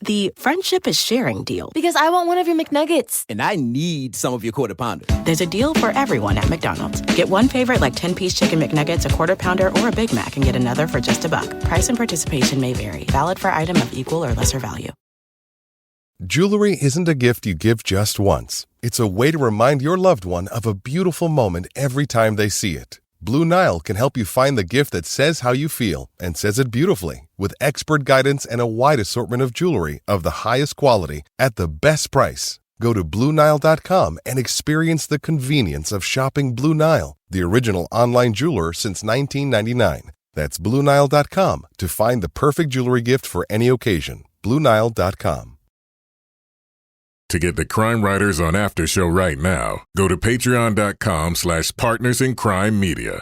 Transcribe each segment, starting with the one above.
the friendship is sharing deal. Because I want one of your McNuggets. And I need some of your Quarter Pounder. There's a deal for everyone at McDonald's. Get one favorite like 10-piece chicken McNuggets, a Quarter Pounder, or a Big Mac, and get another for just $1. Price and participation may vary. Valid for item of equal or lesser value. Jewelry isn't a gift you give just once. It's a way to remind your loved one of a beautiful moment every time they see it. Blue Nile can help you find the gift that says how you feel and says it beautifully, with expert guidance and a wide assortment of jewelry of the highest quality at the best price. Go to BlueNile.com and experience the convenience of shopping Blue Nile, the original online jeweler since 1999. That's BlueNile.com to find the perfect jewelry gift for any occasion. BlueNile.com. To get the Crime Writers on Aftershow right now, go to patreon.com/partnersincrimemedia.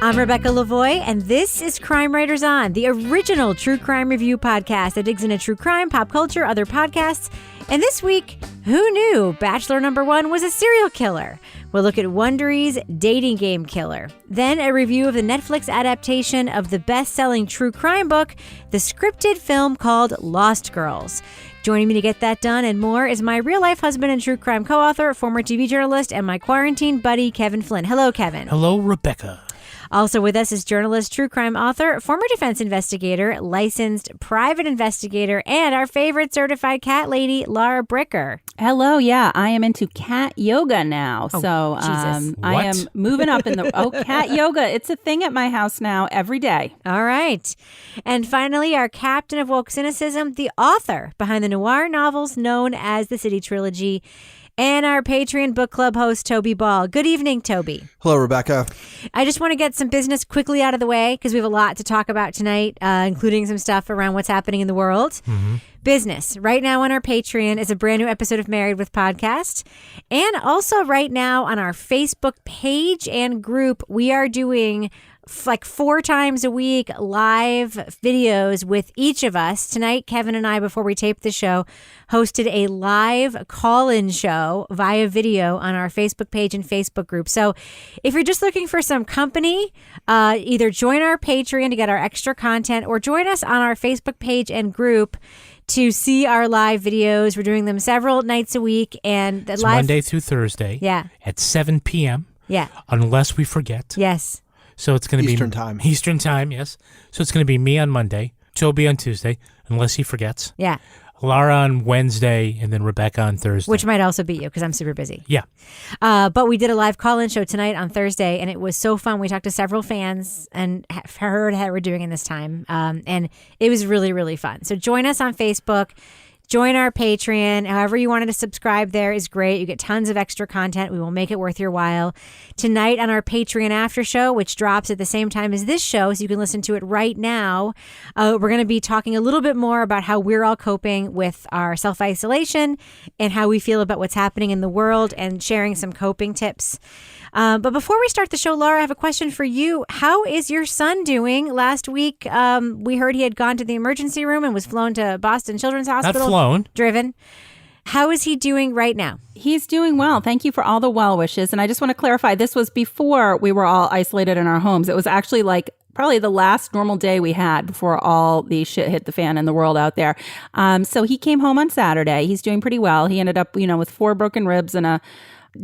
I'm Rebecca Lavoie, and this is Crime Writers On, the original true crime review podcast that digs into true crime, pop culture, other podcasts. And this week, who knew Bachelor number 1 was a serial killer? We'll look at Wondery's dating game killer. Then a review of the Netflix adaptation of the best-selling true crime book, the scripted film called Lost Girls. Joining me to get that done and more is my real-life husband and true crime co-author, former TV journalist, and my quarantine buddy, Kevin Flynn. Hello, Kevin. Hello, Rebecca. Also with us is journalist, true crime author, former defense investigator, licensed private investigator, and our favorite certified cat lady, Laura Bricker. Hello, yeah, I am into cat yoga now. Oh, so I am moving up in the cat yoga. It's a thing at my house now every day. All right. And finally, our captain of woke cynicism, the author behind the noir novels known as the City Trilogy, and our Patreon book club host, Toby Ball. Good evening, Toby. Hello, Rebecca. I just want to get some business quickly out of the way because we have a lot to talk about tonight, including some stuff around what's happening in the world. Mm-hmm. Business. Right now on our Patreon is a brand new episode of Married with Podcast. And also right now on our Facebook page and group, we are doing like 4 times a week live videos with each of us. Tonight, Kevin and I, before we taped the show, hosted a live call-in show via video on our Facebook page and Facebook group. So if you're just looking for some company, either join our Patreon to get our extra content or join us on our Facebook page and group to see our live videos. We're doing them several nights a week. And it's Monday through Thursday. Yeah. At 7 p.m. Yeah. Unless we forget. Yes. So it's going to be Eastern time. Eastern time, yes. So it's going to be me on Monday, Toby on Tuesday, unless he forgets. Yeah. Laura on Wednesday, and then Rebecca on Thursday. Which might also be you because I'm super busy. Yeah. But we did a live call-in show tonight on Thursday, and it was so fun. We talked to several fans and heard how we're doing in this time. And it was really, really fun. So join us on Facebook. Join our Patreon. However you wanted to subscribe there is great. You get tons of extra content. We will make it worth your while. Tonight on our Patreon after show, which drops at the same time as this show, so you can listen to it right now, we're going to be talking a little bit more about how we're all coping with our self-isolation and how we feel about what's happening in the world and sharing some coping tips. But before we start the show, Laura, I have a question for you. How is your son doing? Last week, we heard he had gone to the emergency room and was flown to Boston Children's Hospital. Not flown. Driven. How is he doing right now? He's doing well. Thank you for all the well wishes. And I just want to clarify, this was before we were all isolated in our homes. It was actually like probably the last normal day we had before all the shit hit the fan in the world out there. So he came home on Saturday. He's doing pretty well. He ended up, with 4 broken ribs and a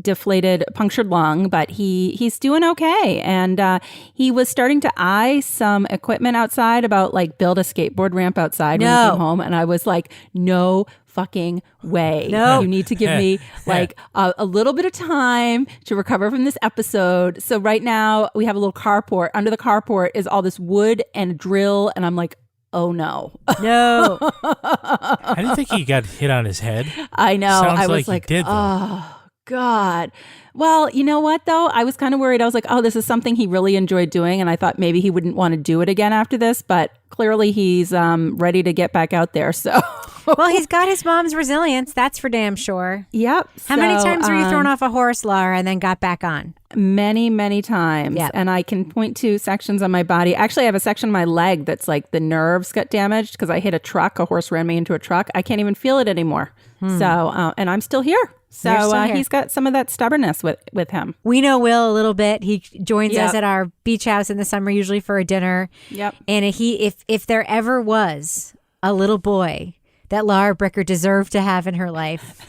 deflated, punctured lung, but he's doing okay. And he was starting to eye some equipment outside about like build a skateboard ramp outside when he came home. And I was like, no fucking way. No. You need to give me like a little bit of time to recover from this episode. So right now we have a little carport. Under the carport is all this wood and a drill. And I'm like, oh no. No. I didn't think he got hit on his head. I know. Sounds I was like he did, oh God. Well, you know what though? I was kind of worried. I was like, oh, this is something he really enjoyed doing. And I thought maybe he wouldn't want to do it again after this, but clearly he's ready to get back out there. So Well, he's got his mom's resilience. That's for damn sure. Yep. How many times were you thrown off a horse, Laura, and then got back on? Many, many times. Yep. And I can point to sections on my body. Actually, I have a section on my leg that's like the nerves got damaged because I hit a truck. A horse ran me into a truck. I can't even feel it anymore. So, and I'm still here. So he's got some of that stubbornness with him. We know Will a little bit. He joins us at our beach house in the summer, usually for a dinner. Yep. And if there ever was a little boy that Laura Bricker deserved to have in her life,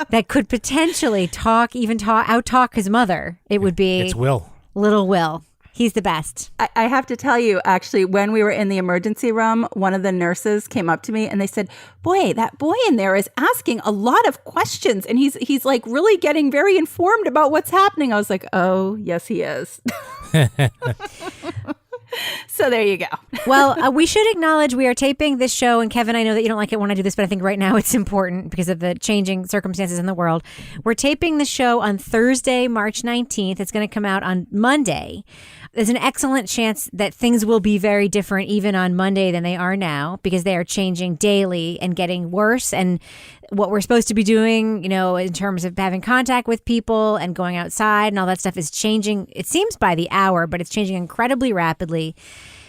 that could potentially out-talk his mother, it would be It's Will. Little Will. He's the best. I have to tell you, actually, when we were in the emergency room, one of the nurses came up to me and they said, boy, that boy in there is asking a lot of questions. And he's like really getting very informed about what's happening. I was like, oh, yes, he is. So there you go. Well, we should acknowledge we are taping this show. And Kevin, I know that you don't like it when I do this, but I think right now it's important because of the changing circumstances in the world. We're taping the show on Thursday, March 19th. It's going to come out on Monday. There's an excellent chance that things will be very different even on Monday than they are now because they are changing daily and getting worse. And what we're supposed to be doing, in terms of having contact with people and going outside and all that stuff is changing. It seems by the hour, but it's changing incredibly rapidly.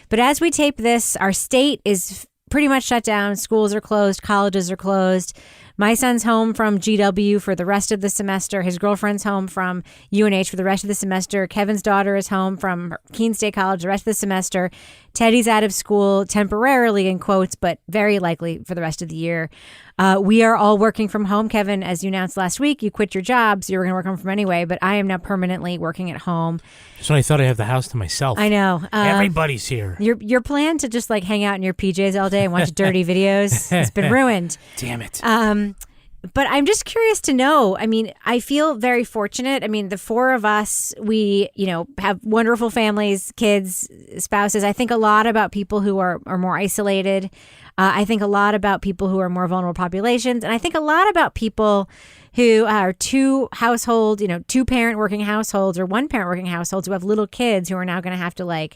But as we tape this, our state is pretty much shut down. Schools are closed. Colleges are closed. My son's home from GW for the rest of the semester. His girlfriend's home from UNH for the rest of the semester. Kevin's daughter is home from Keene State College the rest of the semester. Teddy's out of school temporarily, in quotes, but very likely for the rest of the year. We are all working from home. Kevin, as you announced last week, you quit your job, so you were going to work home from anyway, but I am now permanently working at home. So I thought I have the house to myself. I know. Everybody's here. Your plan to just hang out in your PJs all day and watch dirty videos has been ruined. Damn it. But I'm just curious to know. I mean, I feel very fortunate. I mean, the four of us, we, have wonderful families, kids, spouses. I think a lot about people who are more isolated. I think a lot about people who are more vulnerable populations. And I think a lot about people who are two parent working households or one parent working households who have little kids who are now going to have to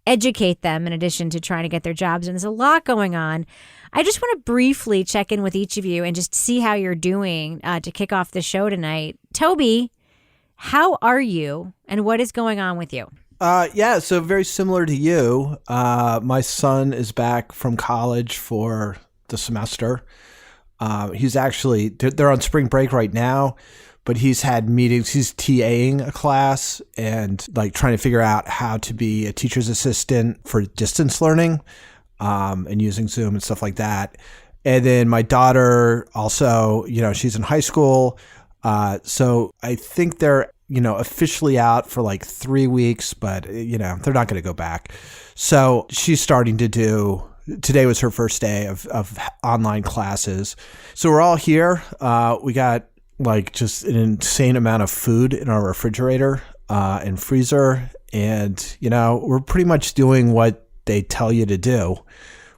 educate them in addition to trying to get their jobs. And there's a lot going on. I just want to briefly check in with each of you and just see how you're doing to kick off the show tonight. Toby, how are you and what is going on with you? So very similar to you. My son is back from college for the semester. He's actually, they're on spring break right now, but he's had meetings. He's TAing a class and trying to figure out how to be a teacher's assistant for distance learning. And using Zoom and stuff like that. And then my daughter also, she's in high school. So I think they're, officially out for 3 weeks, but, they're not going to go back. So she's starting to today was her first day of online classes. So we're all here. We got just an insane amount of food in our refrigerator and freezer. And, we're pretty much doing what they tell you to do.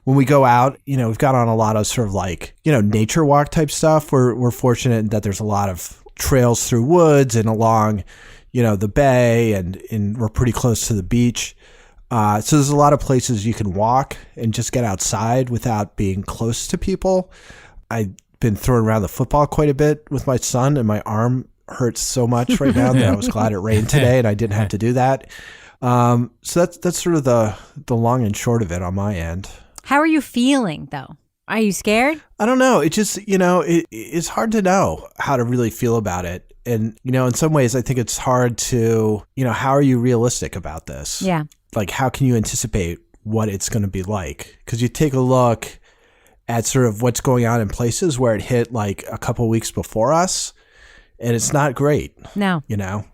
When we go out, we've got on a lot of sort of nature walk type stuff. We're fortunate that there's a lot of trails through woods and along, the bay and we're pretty close to the beach. So there's a lot of places you can walk and just get outside without being close to people. I've been throwing around the football quite a bit with my son and my arm hurts so much right now that I was glad it rained today and I didn't have to do that. So that's sort of the long and short of it on my end. How are you feeling though? Are you scared? I don't know. It just, it's hard to know how to really feel about it. And, in some ways I think it's hard to, how are you realistic about this? Yeah. How can you anticipate what it's going to be like? Because you take a look at sort of what's going on in places where it hit a couple weeks before us and it's not great. No.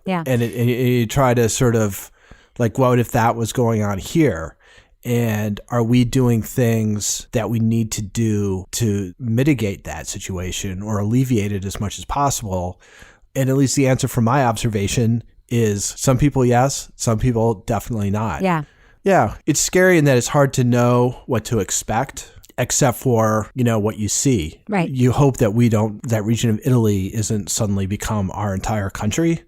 Yeah. And you try to sort of what if that was going on here? And are we doing things that we need to do to mitigate that situation or alleviate it as much as possible? And at least the answer from my observation is some people, yes, some people definitely not. Yeah. Yeah. It's scary in that it's hard to know what to expect except for, what you see. Right. You hope that that region of Italy isn't suddenly become our entire country.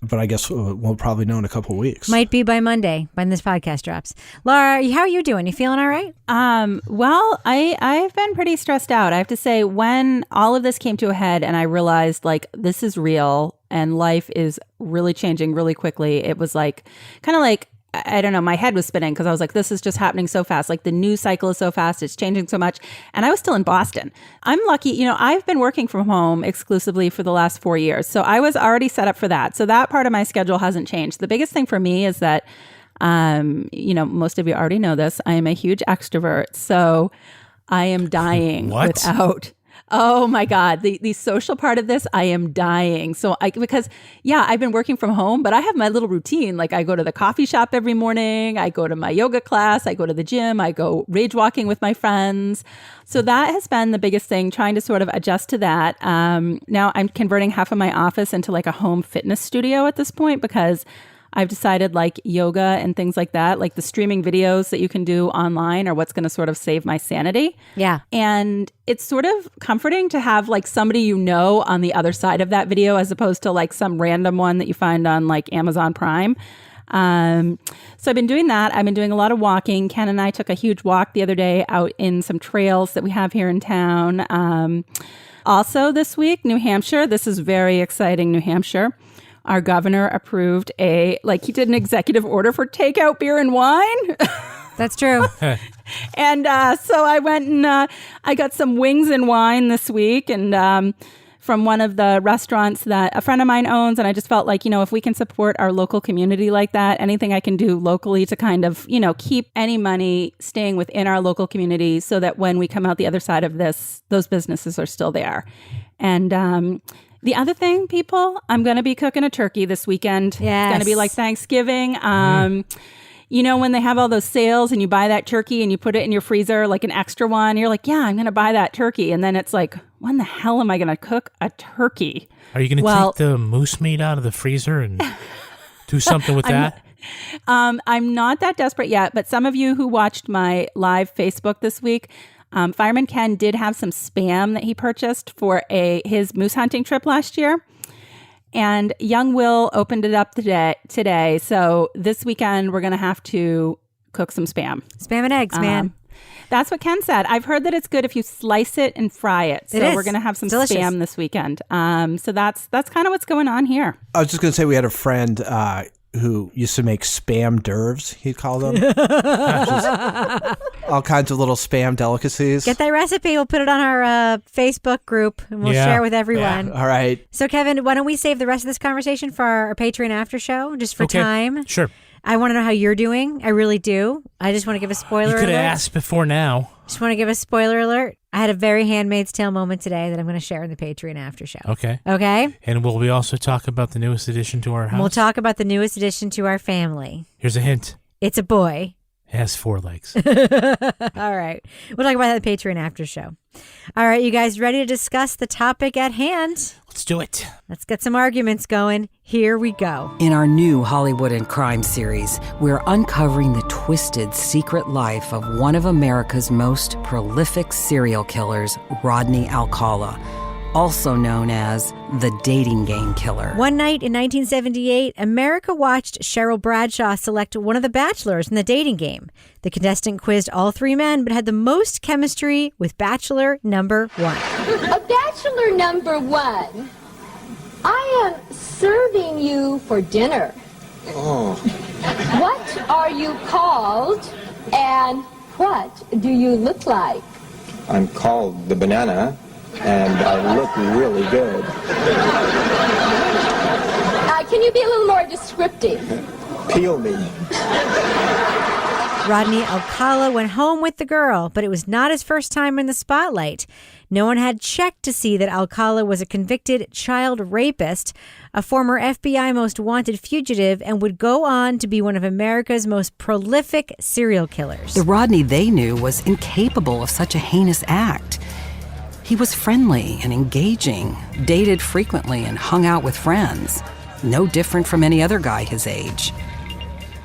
but I guess we'll probably know in a couple of weeks. Might be by Monday when this podcast drops. Laura, how are you doing? You feeling all right? Well, I've been pretty stressed out. I have to say, when all of this came to a head and I realized like this is real and life is really changing really quickly, it was like kind of like, I don't know, my head was spinning because I was like, this is just happening so fast. Like the news cycle is so fast. It's changing so much. And I was still in Boston. I'm lucky, I've been working from home exclusively for the last 4 years. So I was already set up for that. So that part of my schedule hasn't changed. The biggest thing for me is that, most of you already know this. I am a huge extrovert. So I am dying without... Oh my God. The social part of this, I am dying. So I've been working from home, but I have my little routine. Like I go to the coffee shop every morning. I go to my yoga class. I go to the gym. I go rage walking with my friends. So that has been the biggest thing, trying to sort of adjust to that. Now I'm converting half of my office into like a home fitness studio at this point because I've decided like yoga and things like that, like the streaming videos that you can do online are what's going to sort of save my sanity. Yeah. And it's sort of comforting to have like somebody on the other side of that video as opposed to like some random one that you find on like Amazon Prime. So I've been doing that. I've been doing a lot of walking. Ken and I took a huge walk the other day out in some trails that we have here in town. Also this week, New Hampshire. This is very exciting, New Hampshire. Our governor approved he did an executive order for takeout beer and wine. That's true. And so I went and I got some wings and wine this week and from one of the restaurants that a friend of mine owns. And I just felt like, if we can support our local community like that, anything I can do locally to kind of, keep any money staying within our local community so that when we come out the other side of this, those businesses are still there. And the other thing, people, I'm going to be cooking a turkey this weekend. Yes. It's going to be like Thanksgiving. When they have all those sales and you buy that turkey and you put it in your freezer, like an extra one, you're like, yeah, I'm going to buy that turkey. And then it's like, when the hell am I going to cook a turkey? Are you going to take the moose meat out of the freezer and do something with that? I'm not that desperate yet, but some of you who watched my live Facebook this week, Fireman Ken did have some Spam that he purchased for his moose hunting trip last year. And young Will opened it up today. So this weekend, we're going to have to cook some Spam. Spam and eggs, man. That's what Ken said. I've heard that it's good if you slice it and fry it. So we're going to have some Spam this weekend. So that's kind of what's going on here. I was just going to say we had a friend who used to make spam d'oeuvres, he called them. All kinds of little spam delicacies. Get that recipe. We'll put it on our Facebook group and we'll share with everyone. Yeah. All right. So, Kevin, why don't we save the rest of this conversation for our Patreon after show, just for time? Sure. I want to know how you're doing. I really do. I just want to give a spoiler alert. You could have asked before now. Just want to give a spoiler alert. I had a very Handmaid's Tale moment today that I'm going to share in the Patreon after show. Okay. Okay? And will we also talk about the newest addition to our house? We'll talk about the newest addition to our family. Here's a hint. It's a boy. It has 4 legs. All right. We'll talk about that in the Patreon after show. All right, you guys ready to discuss the topic at hand? Let's do it. Let's get some arguments going. Here we go. In our new Hollywood and Crime series, we're uncovering the twisted secret life of one of America's most prolific serial killers, Rodney Alcala, also known as the dating game killer. One night in 1978, America watched Cheryl Bradshaw select one of the bachelors in the dating game. The contestant quizzed all 3 men, but had the most chemistry with bachelor number 1. A bachelor number 1. I am serving you for dinner. Oh. What are you called, and what do you look like? I'm called the banana, and I look really good. Can you be a little more descriptive? Peel me. Rodney Alcala went home with the girl, but it was not his first time in the spotlight. No one had checked to see that Alcala was a convicted child rapist, a former FBI most wanted fugitive, and would go on to be one of America's most prolific serial killers. The Rodney they knew was incapable of such a heinous act. He was friendly and engaging, dated frequently, and hung out with friends. No different from any other guy his age.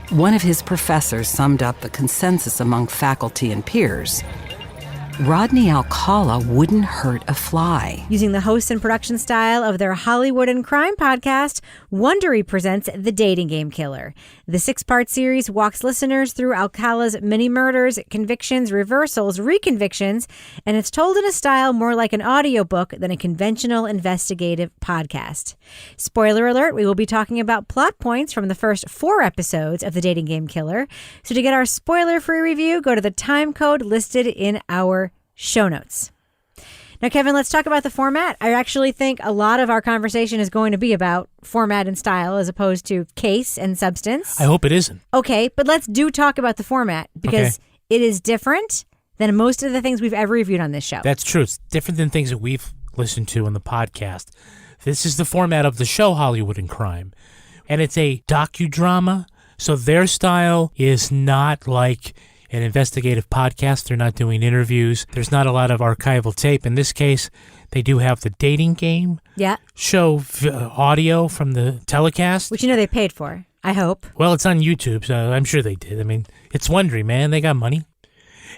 One of his professors summed up the consensus among faculty and peers. Rodney Alcala wouldn't hurt a fly. Using the host and production style of their Hollywood and crime podcast, Wondery presents The Dating Game Killer. The 6-part series walks listeners through Alcala's many murders, convictions, reversals, reconvictions, and it's told in a style more like an audiobook than a conventional investigative podcast. Spoiler alert, we will be talking about plot points from the first 4 episodes of The Dating Game Killer. So to get our spoiler-free review, go to the time code listed in our show notes. Now, Kevin, let's talk about the format. I actually think a lot of our conversation is going to be about format and style as opposed to case and substance. I hope it isn't. Okay, but let's talk about the format because it is different than most of the things we've ever reviewed on this show. That's true. It's different than things that we've listened to on the podcast. This is the format of the show Hollywood and Crime. And it's a docudrama, so their style is not like an investigative podcast. They're not doing interviews. There's not a lot of archival tape. In this case, they do have the dating game show audio from the telecast. Which they paid for, I hope. Well, it's on YouTube, so I'm sure they did. I mean, it's Wondery, man. They got money.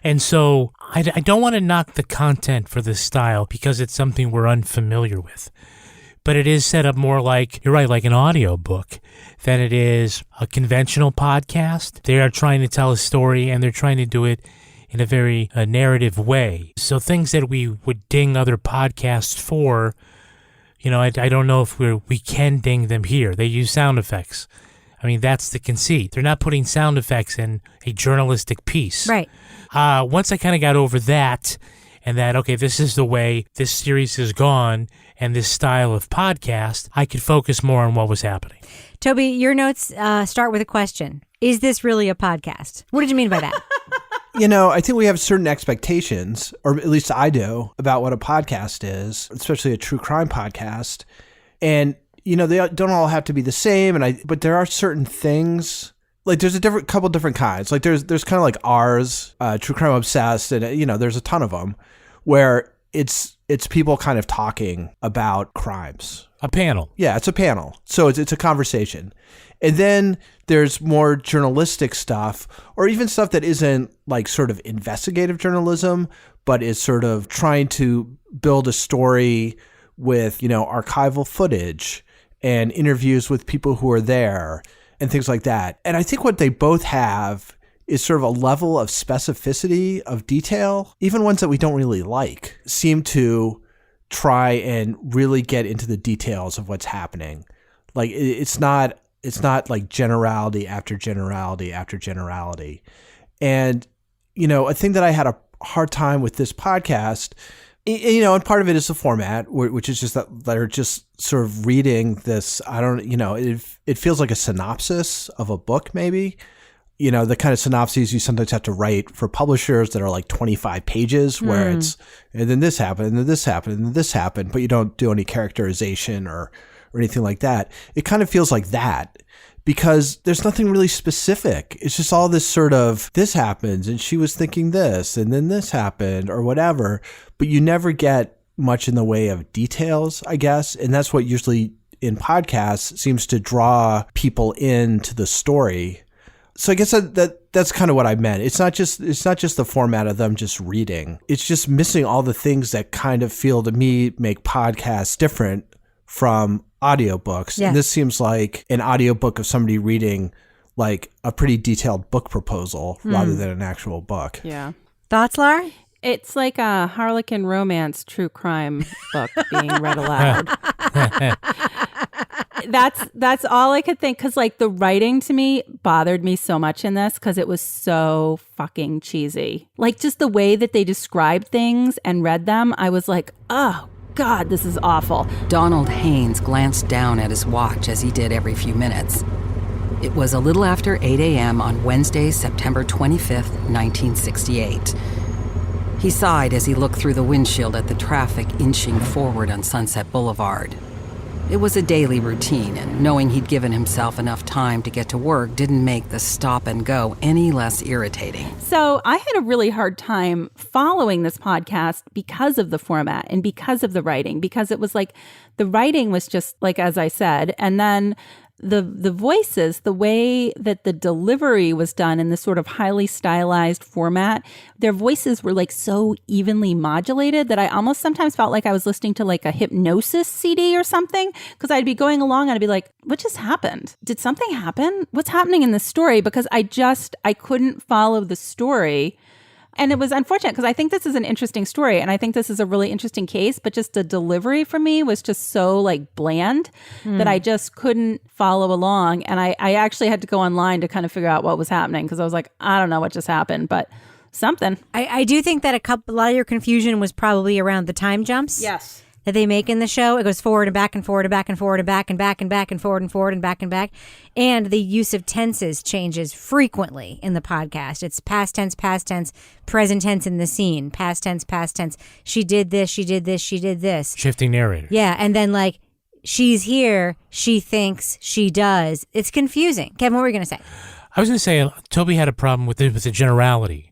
And so I don't want to knock the content for this style because it's something we're unfamiliar with. But it is set up more like, you're right, like an audio book than it is a conventional podcast. They are trying to tell a story, and they're trying to do it in a very narrative way. So things that we would ding other podcasts for, I don't know if we can ding them here. They use sound effects. I mean, that's the conceit. They're not putting sound effects in a journalistic piece. Right. Once I kind of got over that, and that, okay, this is the way this series has gone and this style of podcast, I could focus more on what was happening. Toby, your notes start with a question. Is this really a podcast? What did you mean by that? I think we have certain expectations, or at least I do, about what a podcast is, especially a true crime podcast. And, they don't all have to be the same, but there are certain things. Like there's a couple different kinds. Like there's kind of like ours, True Crime Obsessed, and there's a ton of them where it's people kind of talking about crimes. A panel. Yeah, it's a panel. So it's a conversation. And then there's more journalistic stuff, or even stuff that isn't like sort of investigative journalism, but is sort of trying to build a story with, archival footage and interviews with people who are there and things like that. And I think what they both have is sort of a level of specificity of detail. Even ones that we don't really like seem to try and really get into the details of what's happening. Like it's not like generality after generality after generality. And, a thing that I had a hard time with this podcast, and part of it is the format, which is just that they're just sort of reading this. It feels like a synopsis of a book, maybe. The kind of synopses you sometimes have to write for publishers that are like 25 pages, where it's, and then this happened, and then this happened, and then this happened, but you don't do any characterization or anything like that. It kind of feels like that. Because there's nothing really specific. It's just all this sort of, this happens and she was thinking this and then this happened or whatever. But you never get much in the way of details, I guess. And that's what usually in podcasts seems to draw people into the story. So I guess that's kind of what I meant. It's not just the format of them just reading. It's just missing all the things that kind of feel to me make podcasts different from audiobooks. Yeah. And this seems like an audiobook of somebody reading like a pretty detailed book proposal rather than an actual book. Yeah. Thoughts, Laura? It's like a Harlequin romance true crime book being read aloud. That's all I could think, because like the writing to me bothered me so much in this because it was so fucking cheesy. Like just the way that they described things and read them, I was like, oh God, this is awful. Donald Haynes glanced down at his watch as he did every few minutes. It was a little after 8 a.m. on Wednesday, September 25th, 1968. He sighed as he looked through the windshield at the traffic inching forward on Sunset Boulevard. It was a daily routine, and knowing he'd given himself enough time to get to work didn't make the stop and go any less irritating. So I had a really hard time following this podcast because of the format and because of the writing, because it was like the writing was just like, as I said, and then the voices, the way that the delivery was done in this sort of highly stylized format, their voices were like so evenly modulated that I almost sometimes felt like I was listening to like a hypnosis CD or something, because I'd be going along and I'd be like, what just happened? Did something happen? What's happening in this story? Because I couldn't follow the story. And it was unfortunate because I think this is an interesting story and I think this is a really interesting case, but just the delivery for me was just so like bland that I just couldn't follow along. And I actually had to go online to kind of figure out what was happening because I was like, I don't know what just happened, but something. I do think that a lot of your confusion was probably around the time jumps. Yes. That they make in the show. It goes forward and back and forward and back and forward and back and back and back and forward and forward and back and back. And the use of tenses changes frequently in the podcast. It's past tense, present tense in the scene, past tense. She did this, she did this, she did this. Shifting narrator. Yeah, and then like, she's here, she thinks, she does. It's confusing. Kevin, what were you going to say? I was going to say, Toby had a problem with the generality.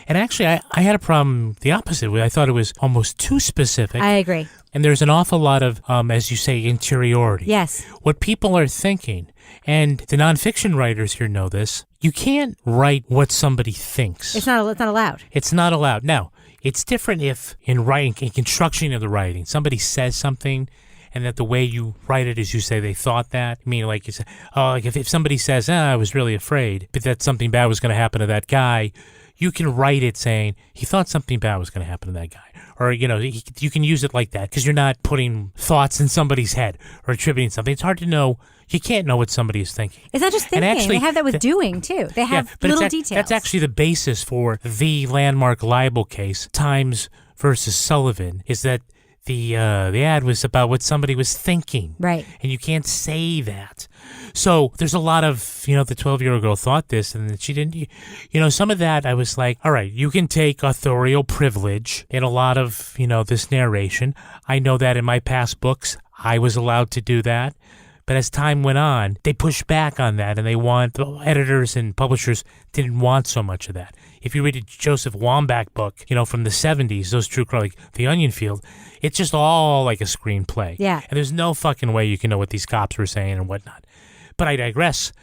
And actually, I had a problem the opposite way. I thought it was almost too specific. I agree. And there's an awful lot of, as you say, interiority. Yes. What people are thinking. And the nonfiction writers here know this. You can't write what somebody thinks. It's not allowed. It's not allowed. Now, it's different if in writing, in construction of the writing, somebody says something and that the way you write it is you say they thought that. I mean, like you say, like if somebody says, I was really afraid, but that something bad was going to happen to that guy, you can write it saying he thought something bad was going to happen to that guy. Or, you can use it like that because you're not putting thoughts in somebody's head or attributing something. It's hard to know. You can't know what somebody is thinking. It's not just thinking. Actually, they have that with doing, too. They have little details. That's actually the basis for the landmark libel case, Times versus Sullivan, is that the ad was about what somebody was thinking. Right. And you can't say that. So there's a lot of, the 12-year-old girl thought this and she didn't, some of that I was like, all right, you can take authorial privilege in a lot of, this narration. I know that in my past books, I was allowed to do that. But as time went on, they pushed back on that, and the editors and publishers didn't want so much of that. If you read a Joseph Wambach book, from the 70s, those true crime, like The Onion Field, it's just all like a screenplay. Yeah. And there's no fucking way you can know what these cops were saying and whatnot. But I digress.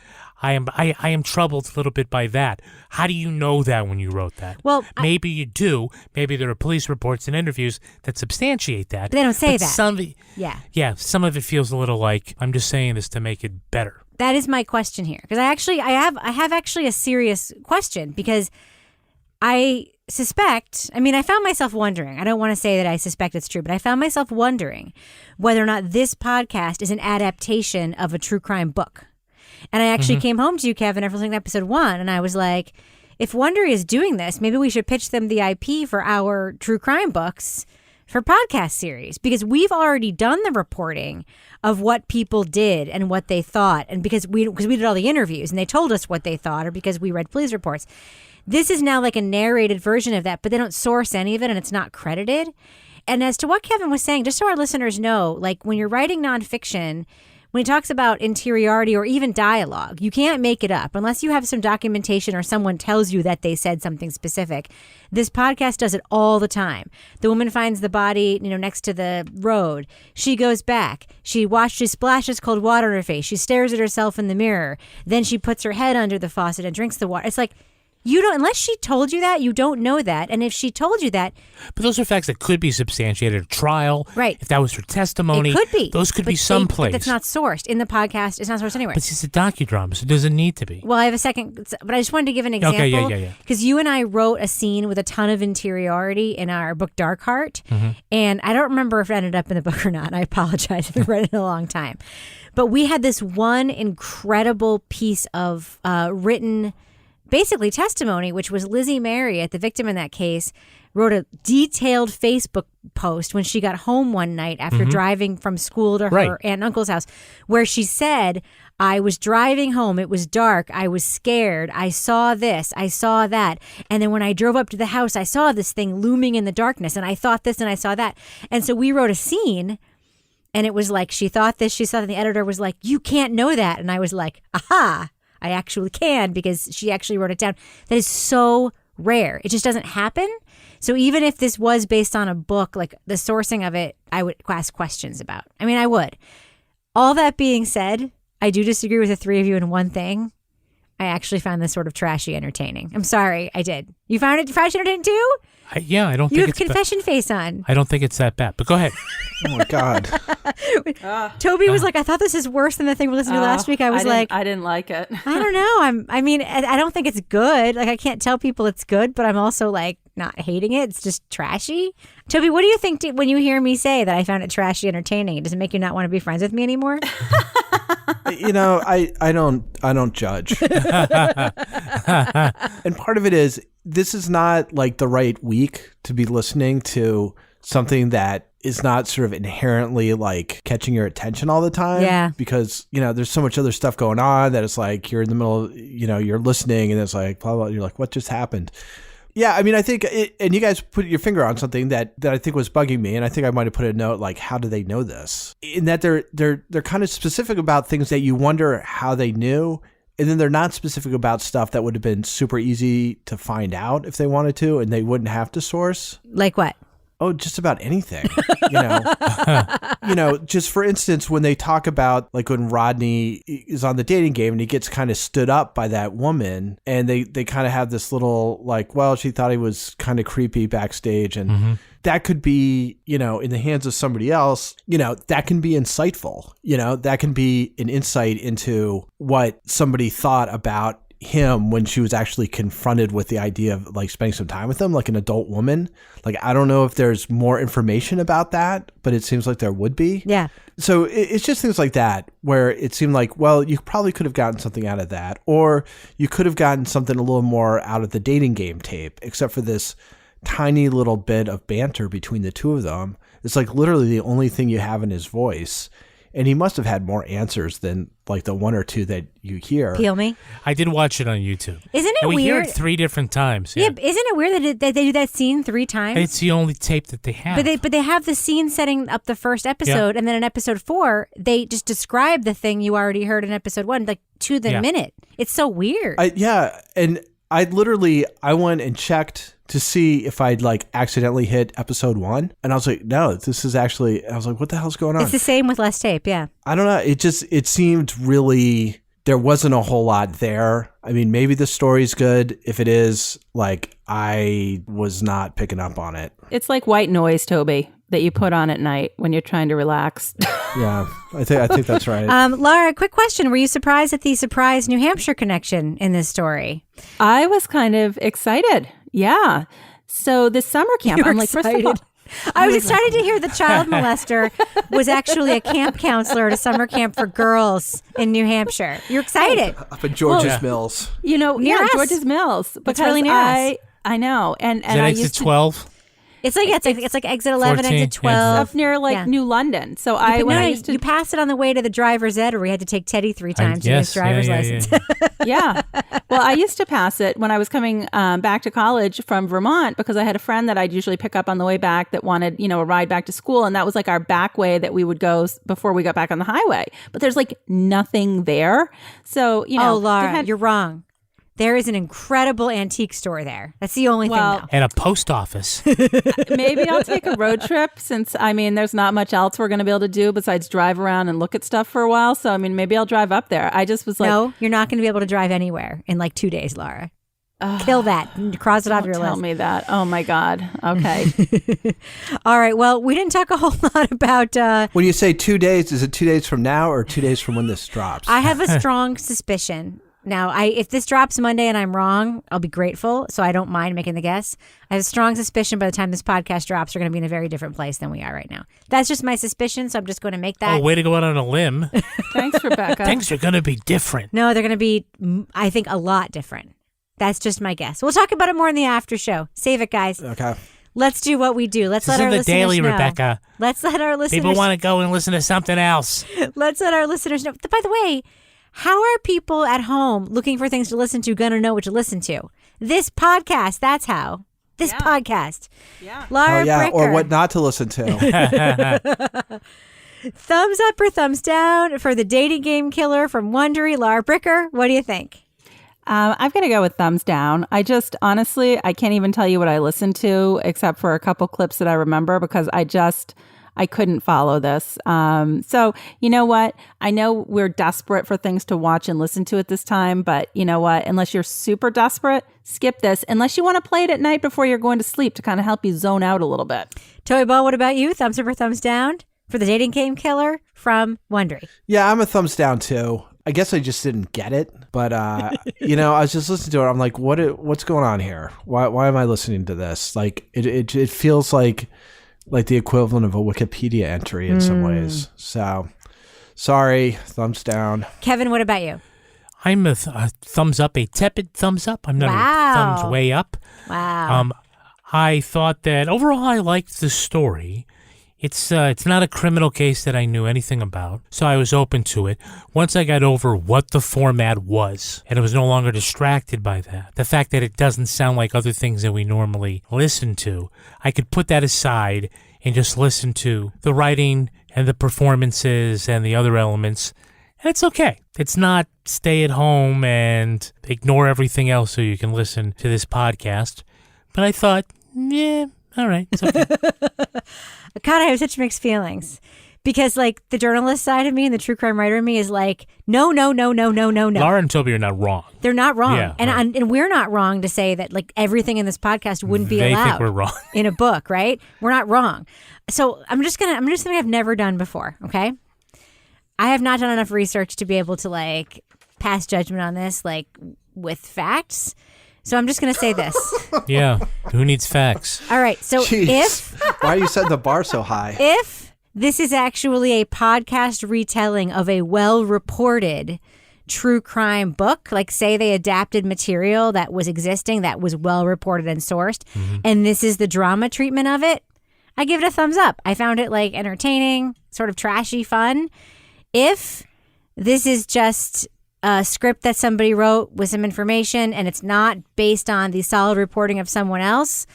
I am troubled a little bit by that. How do you know that when you wrote that? Well, maybe you do. Maybe there are police reports and interviews that substantiate that. But they don't say that. Some of it feels a little like I'm just saying this to make it better. That is my question here, because I have actually a serious question, because I suspect. I mean, I found myself wondering. I don't want to say that I suspect it's true, but I found myself wondering whether or not this podcast is an adaptation of a true crime book. And I actually came home to you, Kevin, after listening to episode 1, and I was like, if Wondery is doing this, maybe we should pitch them the IP for our true crime books for podcast series, because we've already done the reporting of what people did and what they thought, and because we did all the interviews and they told us what they thought, or because we read police reports. This is now like a narrated version of that, but they don't source any of it and it's not credited. And as to what Kevin was saying, just so our listeners know, like when you're writing nonfiction, when he talks about interiority or even dialogue, you can't make it up unless you have some documentation or someone tells you that they said something specific. This podcast does it all the time. The woman finds the body, next to the road. She goes back. She splashes cold water on her face. She stares at herself in the mirror. Then she puts her head under the faucet and drinks the water. It's like, you don't, unless she told you that, you don't know that. And if she told you that. But those are facts that could be substantiated at trial. Right. If that was her testimony. It could be. Those could be someplace. But that's not sourced. In the podcast, it's not sourced anywhere. But it's a docudrama, so it doesn't need to be. Well, I have a second, but I just wanted to give an example. Okay, yeah. Because you and I wrote a scene with a ton of interiority in our book, Dark Heart. And I don't remember if it ended up in the book or not. I apologize if I've read it in a long time. But we had this one incredible piece of written basically testimony, which was Lizzie Mary, the victim in that case, wrote a detailed Facebook post when she got home one night after driving from school to her aunt and uncle's house, where she said, I was driving home. It was dark. I was scared. I saw this. I saw that. And then when I drove up to the house, I saw this thing looming in the darkness, and I thought this and I saw that. And so we wrote a scene, and it was like, she thought this, she saw that, and the editor was like, you can't know that. And I was like, aha. I actually can, because she actually wrote it down. That is so rare. It just doesn't happen. So even if this was based on a book, like the sourcing of it, I would ask questions about. I mean, I would. All that being said, I do disagree with the three of you in one thing. I actually found this sort of trashy entertaining. I'm sorry, I did. You found it trashy entertaining too? I don't think you have it's confession face on. I don't think it's that bad, but go ahead. Oh my God. Toby was like, I thought this is worse than the thing we listened to last week. I didn't like it. I don't know. I mean, I don't think it's good. Like, I can't tell people it's good, but I'm also like not hating it. It's just trashy. Toby, what do you think when you hear me say that I found it trashy entertaining? Does it make you not want to be friends with me anymore? I don't judge. And part of it is, this is not like the right week to be listening to something that is not sort of inherently like catching your attention all the time. Yeah. Because, there's so much other stuff going on that it's like you're in the middle of, you're listening and it's like, blah, blah, you're like, what just happened? Yeah, I mean, I think, and you guys put your finger on something that I think was bugging me, and I think I might have put a note like, how do they know this? In that they're kind of specific about things that you wonder how they knew, and then they're not specific about stuff that would have been super easy to find out if they wanted to, and they wouldn't have to source. Like what? Oh, just about anything, just for instance, when they talk about like when Rodney is on the dating game and he gets kind of stood up by that woman, and they kind of have this little like, well, she thought he was kind of creepy backstage, and that could be, in the hands of somebody else, that can be insightful, that can be an insight into what somebody thought about him when she was actually confronted with the idea of like spending some time with him, like an adult woman. Like, I don't know if there's more information about that, but it seems like there would be. Yeah. So it's just things like that where it seemed like, well, you probably could have gotten something out of that, or you could have gotten something a little more out of the dating game tape, except for this tiny little bit of banter between the two of them. It's like literally the only thing you have in his voice. And he must have had more answers than like the one or two that you hear. Peel me. I did watch it on YouTube. Isn't it and we weird? hear it 3 different times. Yeah, isn't it weird that they do that scene 3 times? It's the only tape that they have. But they have the scene setting up the first episode, and then in episode 4, they just describe the thing you already heard in episode 1, like to the minute. It's so weird. And I went and checked to see if I'd like accidentally hit episode 1. And I was like, no, this is actually, I was like, what the hell's going on? It's the same with less tape, yeah. I don't know. It seemed really, there wasn't a whole lot there. I mean, maybe the story's good. If it is, like, I was not picking up on it. It's like white noise, Toby, that you put on at night when you're trying to relax. Yeah, I think that's right. Laura, quick question. Were you surprised at the surprise New Hampshire connection in this story? I was kind of excited. Yeah. So this summer camp, I'm like, first of all, I was excited to hear the child molester was actually a camp counselor at a summer camp for girls in New Hampshire. You're excited. Up in George's Mills. Near us. George's Mills. It's really near us. I know. And is that exit 12? It's like it's like exit 11, 14, exit 12. Up near New London. So you passed it on the way to the driver's ed, or we had to take Teddy 3 times to get his driver's license. Yeah. Well, I used to pass it when I was coming back to college from Vermont, because I had a friend that I'd usually pick up on the way back that wanted, a ride back to school. And that was like our back way that we would go before we got back on the highway. But there's like nothing there. So, Oh, Laura, you're wrong. There is an incredible antique store there. That's the only thing, though. And a post office. Maybe I'll take a road trip since, there's not much else we're going to be able to do besides drive around and look at stuff for a while. So, maybe I'll drive up there. I just was like... No, you're not going to be able to drive anywhere in like 2 days, Laura. Kill that. Cross it off your list. Tell me that. Oh, my God. Okay. All right. Well, we didn't talk a whole lot about... When you say 2 days, is it 2 days from now or 2 days from when this drops? I have a strong suspicion. Now, if this drops Monday and I'm wrong, I'll be grateful, so I don't mind making the guess. I have a strong suspicion by the time this podcast drops, we're going to be in a very different place than we are right now. That's just my suspicion, so I'm just going to make that. Oh, way to go out on a limb. Thanks, Rebecca. Things are going to be different. No, they're going to be, I think, a lot different. That's just my guess. We'll talk about it more in the after show. Save it, guys. Okay. Let's do what we do. Let's let our listeners know. This is the daily, Rebecca. Let's let our listeners... People want to go and listen to something else. Let's let our listeners know. By the way... How are people at home looking for things to listen to going to know what to listen to? This podcast, that's how. This podcast. Yeah. Laura Bricker. Or what not to listen to. Thumbs up or thumbs down for the dating game killer from Wondery, Laura Bricker. What do you think? I'm going to go with thumbs down. I just, honestly, I can't even tell you what I listened to except for a couple clips that I remember, because I couldn't follow this. So you know what? I know we're desperate for things to watch and listen to at this time, but you know what? Unless you're super desperate, skip this. Unless you want to play it at night before you're going to sleep to kind of help you zone out a little bit. Toby Ball, what about you? Thumbs up or thumbs down for the dating game killer from Wondery? Yeah, I'm a thumbs down too. I guess I just didn't get it, but I was just listening to it. I'm like, what's going on here? Why am I listening to this? Like, it feels like the equivalent of a Wikipedia entry in some ways. So, sorry, thumbs down. Kevin, what about you? I'm a thumbs up, a tepid thumbs up. I'm not a thumbs way up. Wow. I thought that overall I liked the story. It's not a criminal case that I knew anything about, so I was open to it. Once I got over what the format was, and I was no longer distracted by that, the fact that it doesn't sound like other things that we normally listen to, I could put that aside and just listen to the writing and the performances and the other elements, and it's okay. It's not stay at home and ignore everything else so you can listen to this podcast. But I thought, yeah, all right, it's okay. God, I have such mixed feelings because, like, the journalist side of me and the true crime writer in me is like, no. Laura and Toby are not wrong. They're not wrong, Yeah, and we're not wrong to say that like everything in this podcast wouldn't be allowed. They think we're wrong in a book, right? We're not wrong. So I'm just something I've never done before. Okay, I have not done enough research to be able to like pass judgment on this, like with facts. So I'm just going to say this. Yeah. Who needs facts? All right. So Jeez. Why are you setting the bar so high? If this is actually a podcast retelling of a well-reported true crime book, like say they adapted material that was existing, that was well-reported and sourced, and this is the drama treatment of it, I give it a thumbs up. I found it like entertaining, sort of trashy fun. If this is just a script that somebody wrote with some information and it's not based on the solid reporting of someone else,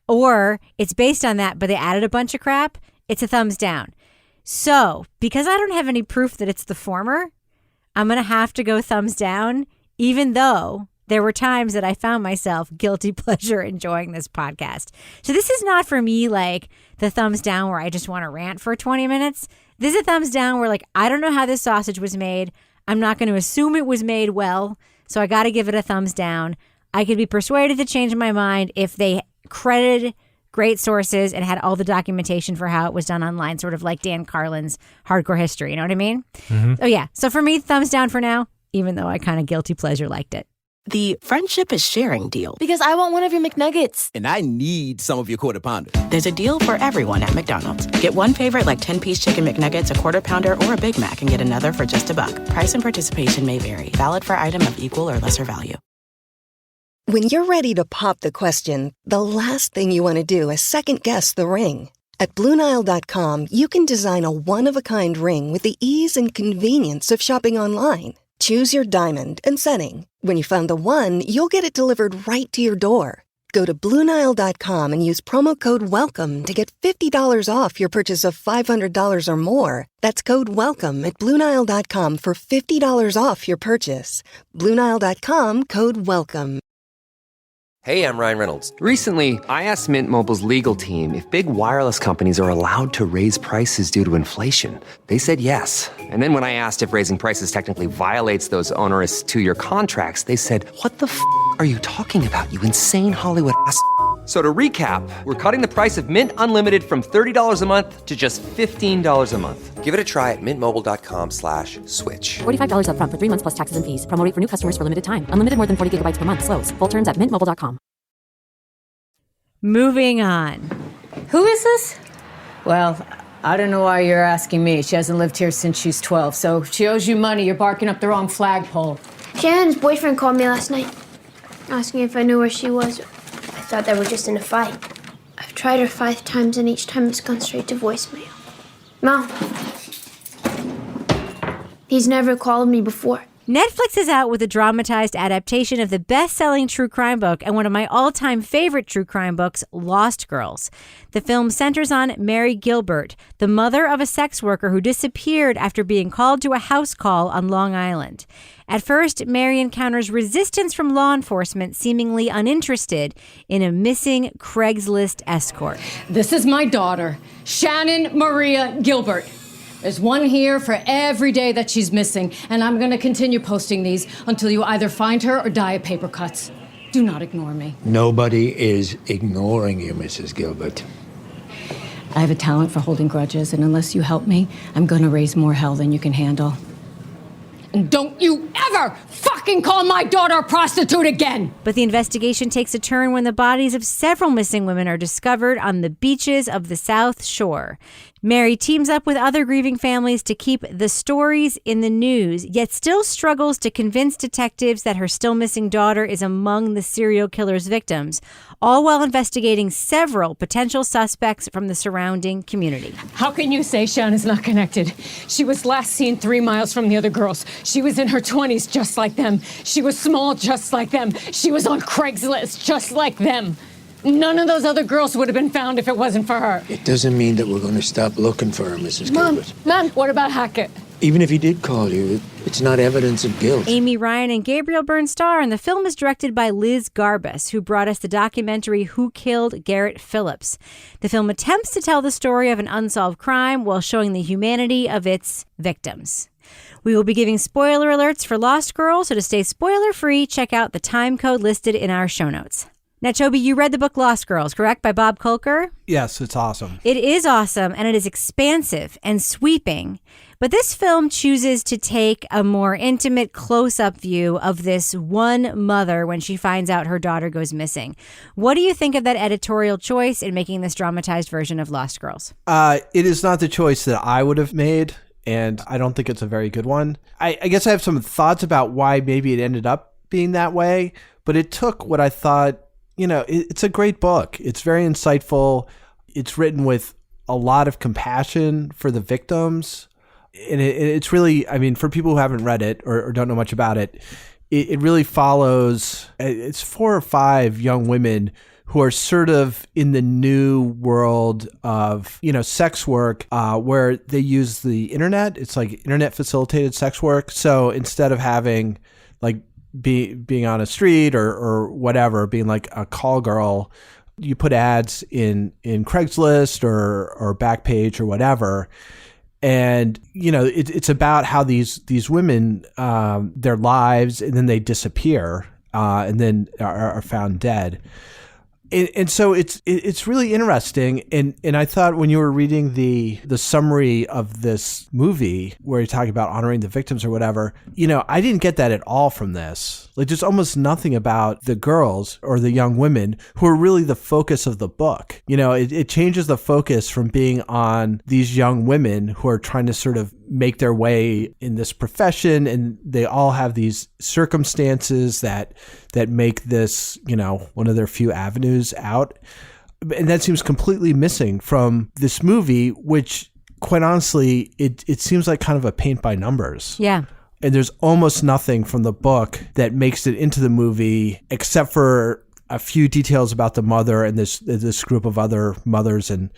or it's based on that but they added a bunch of crap, it's a thumbs down. So because I don't have any proof that it's the former, I'm going to have to go thumbs down, even though there were times that I found myself guilty pleasure enjoying this podcast. So this is not for me like the thumbs down where I just want to rant for 20 minutes. This is a thumbs down where like I don't know how this sausage was made. I'm not going to assume it was made well, so I got to give it a thumbs down. I could be persuaded to change my mind if they credited great sources and had all the documentation for how it was done online, sort of like Dan Carlin's Hardcore History. You know what I mean? Oh, yeah. So for me, thumbs down for now, even though I kind of guilty pleasure liked it. The friendship is sharing deal. Because I want one of your McNuggets. And I need some of your Quarter Pounder. There's a deal for everyone at McDonald's. Get one favorite like 10-piece chicken McNuggets, a Quarter Pounder, or a Big Mac, and get another for just $1. Price and participation may vary. Valid for item of equal or lesser value. When you're ready to pop the question, the last thing you want to do is second-guess the ring. At BlueNile.com, you can design a one-of-a-kind ring with the ease and convenience of shopping online. Choose your diamond and setting. When you find the one, you'll get it delivered right to your door. Go to BlueNile.com and use promo code WELCOME to get $50 off your purchase of $500 or more. That's code WELCOME at BlueNile.com for $50 off your purchase. BlueNile.com, code WELCOME. Hey, I'm Ryan Reynolds. Recently, I asked Mint Mobile's legal team if big wireless companies are allowed to raise prices due to inflation. They said yes. And then when I asked if raising prices technically violates those onerous 2-year contracts, they said, "What the f*** are you talking about, you insane Hollywood ass?" So to recap, we're cutting the price of Mint Unlimited from $30 a month to just $15 a month. Give it a try at mintmobile.com/switch. $45 up front for 3 months plus taxes and fees. Promo rate for new customers for limited time. Unlimited more than 40 gigabytes per month. Slows full terms at mintmobile.com. Moving on. Who is this? Well, I don't know why you're asking me. She hasn't lived here since she's 12, so if she owes you money, you're barking up the wrong flagpole. Shannon's boyfriend called me last night, asking if I knew where she was. I thought they were just in a fight. I've tried her 5 times, and each time it's gone straight to voicemail. Mom. He's never called me before. Netflix is out with a dramatized adaptation of the best-selling true crime book and one of my all-time favorite true crime books, Lost Girls. The film centers on Mary Gilbert, the mother of a sex worker who disappeared after being called to a house call on Long Island. At first, Mary encounters resistance from law enforcement, seemingly uninterested in a missing Craigslist escort. This is my daughter, Shannon Maria Gilbert. There's one here for every day that she's missing, and I'm going to continue posting these until you either find her or die of paper cuts. Do not ignore me. Nobody is ignoring you, Mrs. Gilbert. I have a talent for holding grudges, and unless you help me, I'm going to raise more hell than you can handle. And don't you ever fucking call my daughter a prostitute again! But the investigation takes a turn when the bodies of several missing women are discovered on the beaches of the South Shore. Mary teams up with other grieving families to keep the stories in the news, yet still struggles to convince detectives that her still missing daughter is among the serial killer's victims, all while investigating several potential suspects from the surrounding community. How can you say Shannon's not connected? She was last seen 3 miles from the other girls. She was in her 20s just like them. She was small just like them. She was on Craigslist just like them. None of those other girls would have been found if it wasn't for her. It doesn't mean that we're going to stop looking for her, Mrs. Gilbert. Mom, what about Hackett? Even if he did call you, it's not evidence of guilt. Amy Ryan and Gabriel Byrne star, and the film is directed by Liz Garbus, who brought us the documentary Who Killed Garrett Phillips. The film attempts to tell the story of an unsolved crime while showing the humanity of its victims. We will be giving spoiler alerts for Lost Girls, so to stay spoiler-free, check out the time code listed in our show notes. Now, Toby, you read the book Lost Girls, correct, by Bob Kolker? Yes, it's awesome. It is awesome, and it is expansive and sweeping. But this film chooses to take a more intimate, close-up view of this one mother when she finds out her daughter goes missing. What do you think of that editorial choice in making this dramatized version of Lost Girls? It is not the choice that I would have made, and I don't think it's a very good one. I guess I have some thoughts about why maybe it ended up being that way, but it took what I thought. You know, it's a great book. It's very insightful. It's written with a lot of compassion for the victims. And it's really, I mean, for people who haven't read it or don't know much about it, it really follows, it's 4 or 5 young women who are sort of in the new world of, you know, sex work, where they use the internet. It's like internet facilitated sex work. So instead of having like being on a street or whatever, being like a call girl, you put ads in Craigslist or Backpage or whatever. And, you know, it's about how these women, their lives, and then they disappear and then are found dead. And so it's really interesting. And I thought when you were reading the summary of this movie where you're talking about honoring the victims or whatever, you know, I didn't get that at all from this. Like, there's almost nothing about the girls or the young women who are really the focus of the book. You know, it changes the focus from being on these young women who are trying to sort of make their way in this profession, and they all have these circumstances that make this, you know, one of their few avenues out. And that seems completely missing from this movie, which quite honestly, it seems like kind of a paint by numbers. Yeah. And there's almost nothing from the book that makes it into the movie, except for a few details about the mother and this group of other mothers and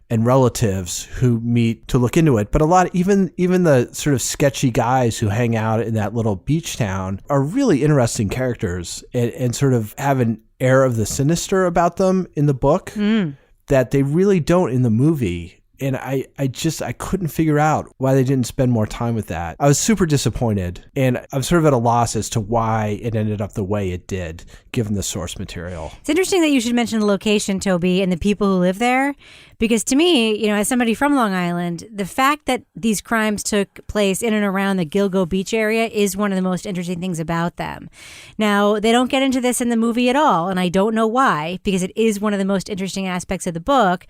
relatives who meet to look into it. But a lot, even the sort of sketchy guys who hang out in that little beach town are really interesting characters and sort of have an air of the sinister about them in the book that they really don't in the movie. And I couldn't figure out why they didn't spend more time with that. I was super disappointed, and I'm sort of at a loss as to why it ended up the way it did, given the source material. It's interesting that you should mention the location, Toby, and the people who live there, because to me, you know, as somebody from Long Island, the fact that these crimes took place in and around the Gilgo Beach area is one of the most interesting things about them. Now, they don't get into this in the movie at all, and I don't know why, because it is one of the most interesting aspects of the book.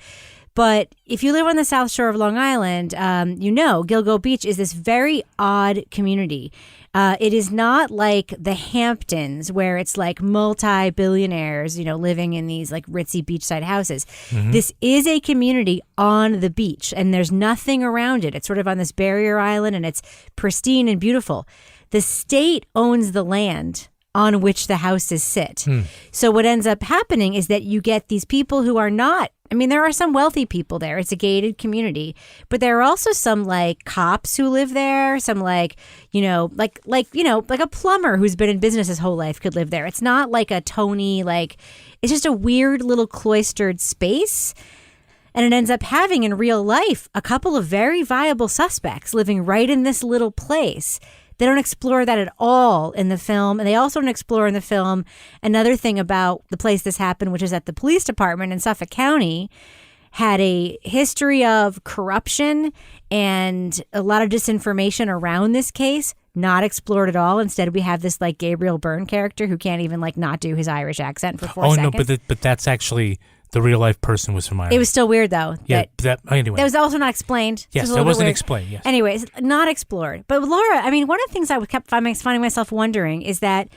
But if you live on the South Shore of Long Island, you know Gilgo Beach is this very odd community. It is not like the Hamptons, where it's like multi-billionaires, you know, living in these like ritzy beachside houses. Mm-hmm. This is a community on the beach, and there's nothing around it. It's sort of on this barrier island, and it's pristine and beautiful. the state owns the land on which the houses sit. So what ends up happening is that you get these people who are not, I mean, there are some wealthy people there. It's a gated community, but there are also some like cops who live there. Some like a plumber who's been in business his whole life could live there. It's not like a Tony, like it's just a weird little cloistered space. And it ends up having in real life a couple of very viable suspects living right in this little place. They don't explore that at all in the film. And they also don't explore in the film another thing about the place this happened, which is that the police department in Suffolk County had a history of corruption and a lot of disinformation around this case, not explored at all. Instead, we have this like Gabriel Byrne character who can't even like not do his Irish accent for 4 seconds. Oh, no, but that's actually... The real life person was from Ireland. It was still weird though. Anyway. That was also not explained. Yes, that wasn't explained. Yes. Anyways, not explored. But Laura, I mean, one of the things I kept finding myself wondering is that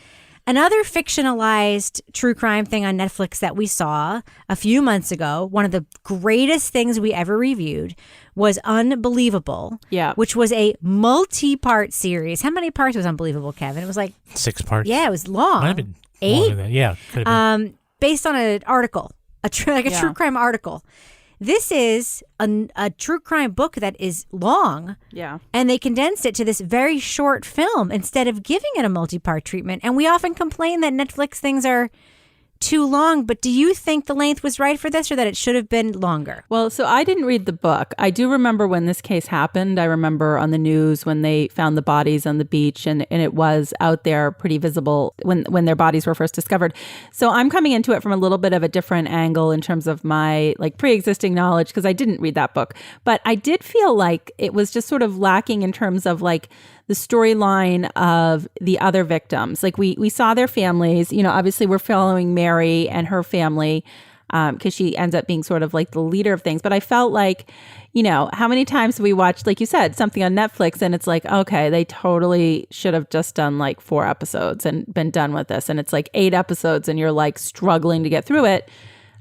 another fictionalized true crime thing on Netflix that we saw a few months ago, one of the greatest things we ever reviewed, was Unbelievable. Yeah. Which was a multi-part series. How many parts was Unbelievable, Kevin? It was like 6 parts. Yeah, it was long. Might have been 8. longer than that. Yeah, could have been. Based on an article. A true crime article. This is a true crime book that is long. Yeah. And they condensed it to this very short film instead of giving it a multi-part treatment. And we often complain that Netflix things are too long, but do you think the length was right for this or that it should have been longer? Well, so I didn't read the book. I do remember when this case happened. I remember on the news when they found the bodies on the beach and it was out there pretty visible when their bodies were first discovered. So I'm coming into it from a little bit of a different angle in terms of my like pre-existing knowledge because I didn't read that book. But I did feel like it was just sort of lacking in terms of like the storyline of the other victims. Like we saw their families, you know, obviously we're following Mary and her family because she ends up being sort of like the leader of things. But I felt like, you know, how many times have we watched, like you said, something on Netflix and it's like, okay, they totally should have just done like 4 episodes and been done with this. And it's like 8 episodes and you're like struggling to get through it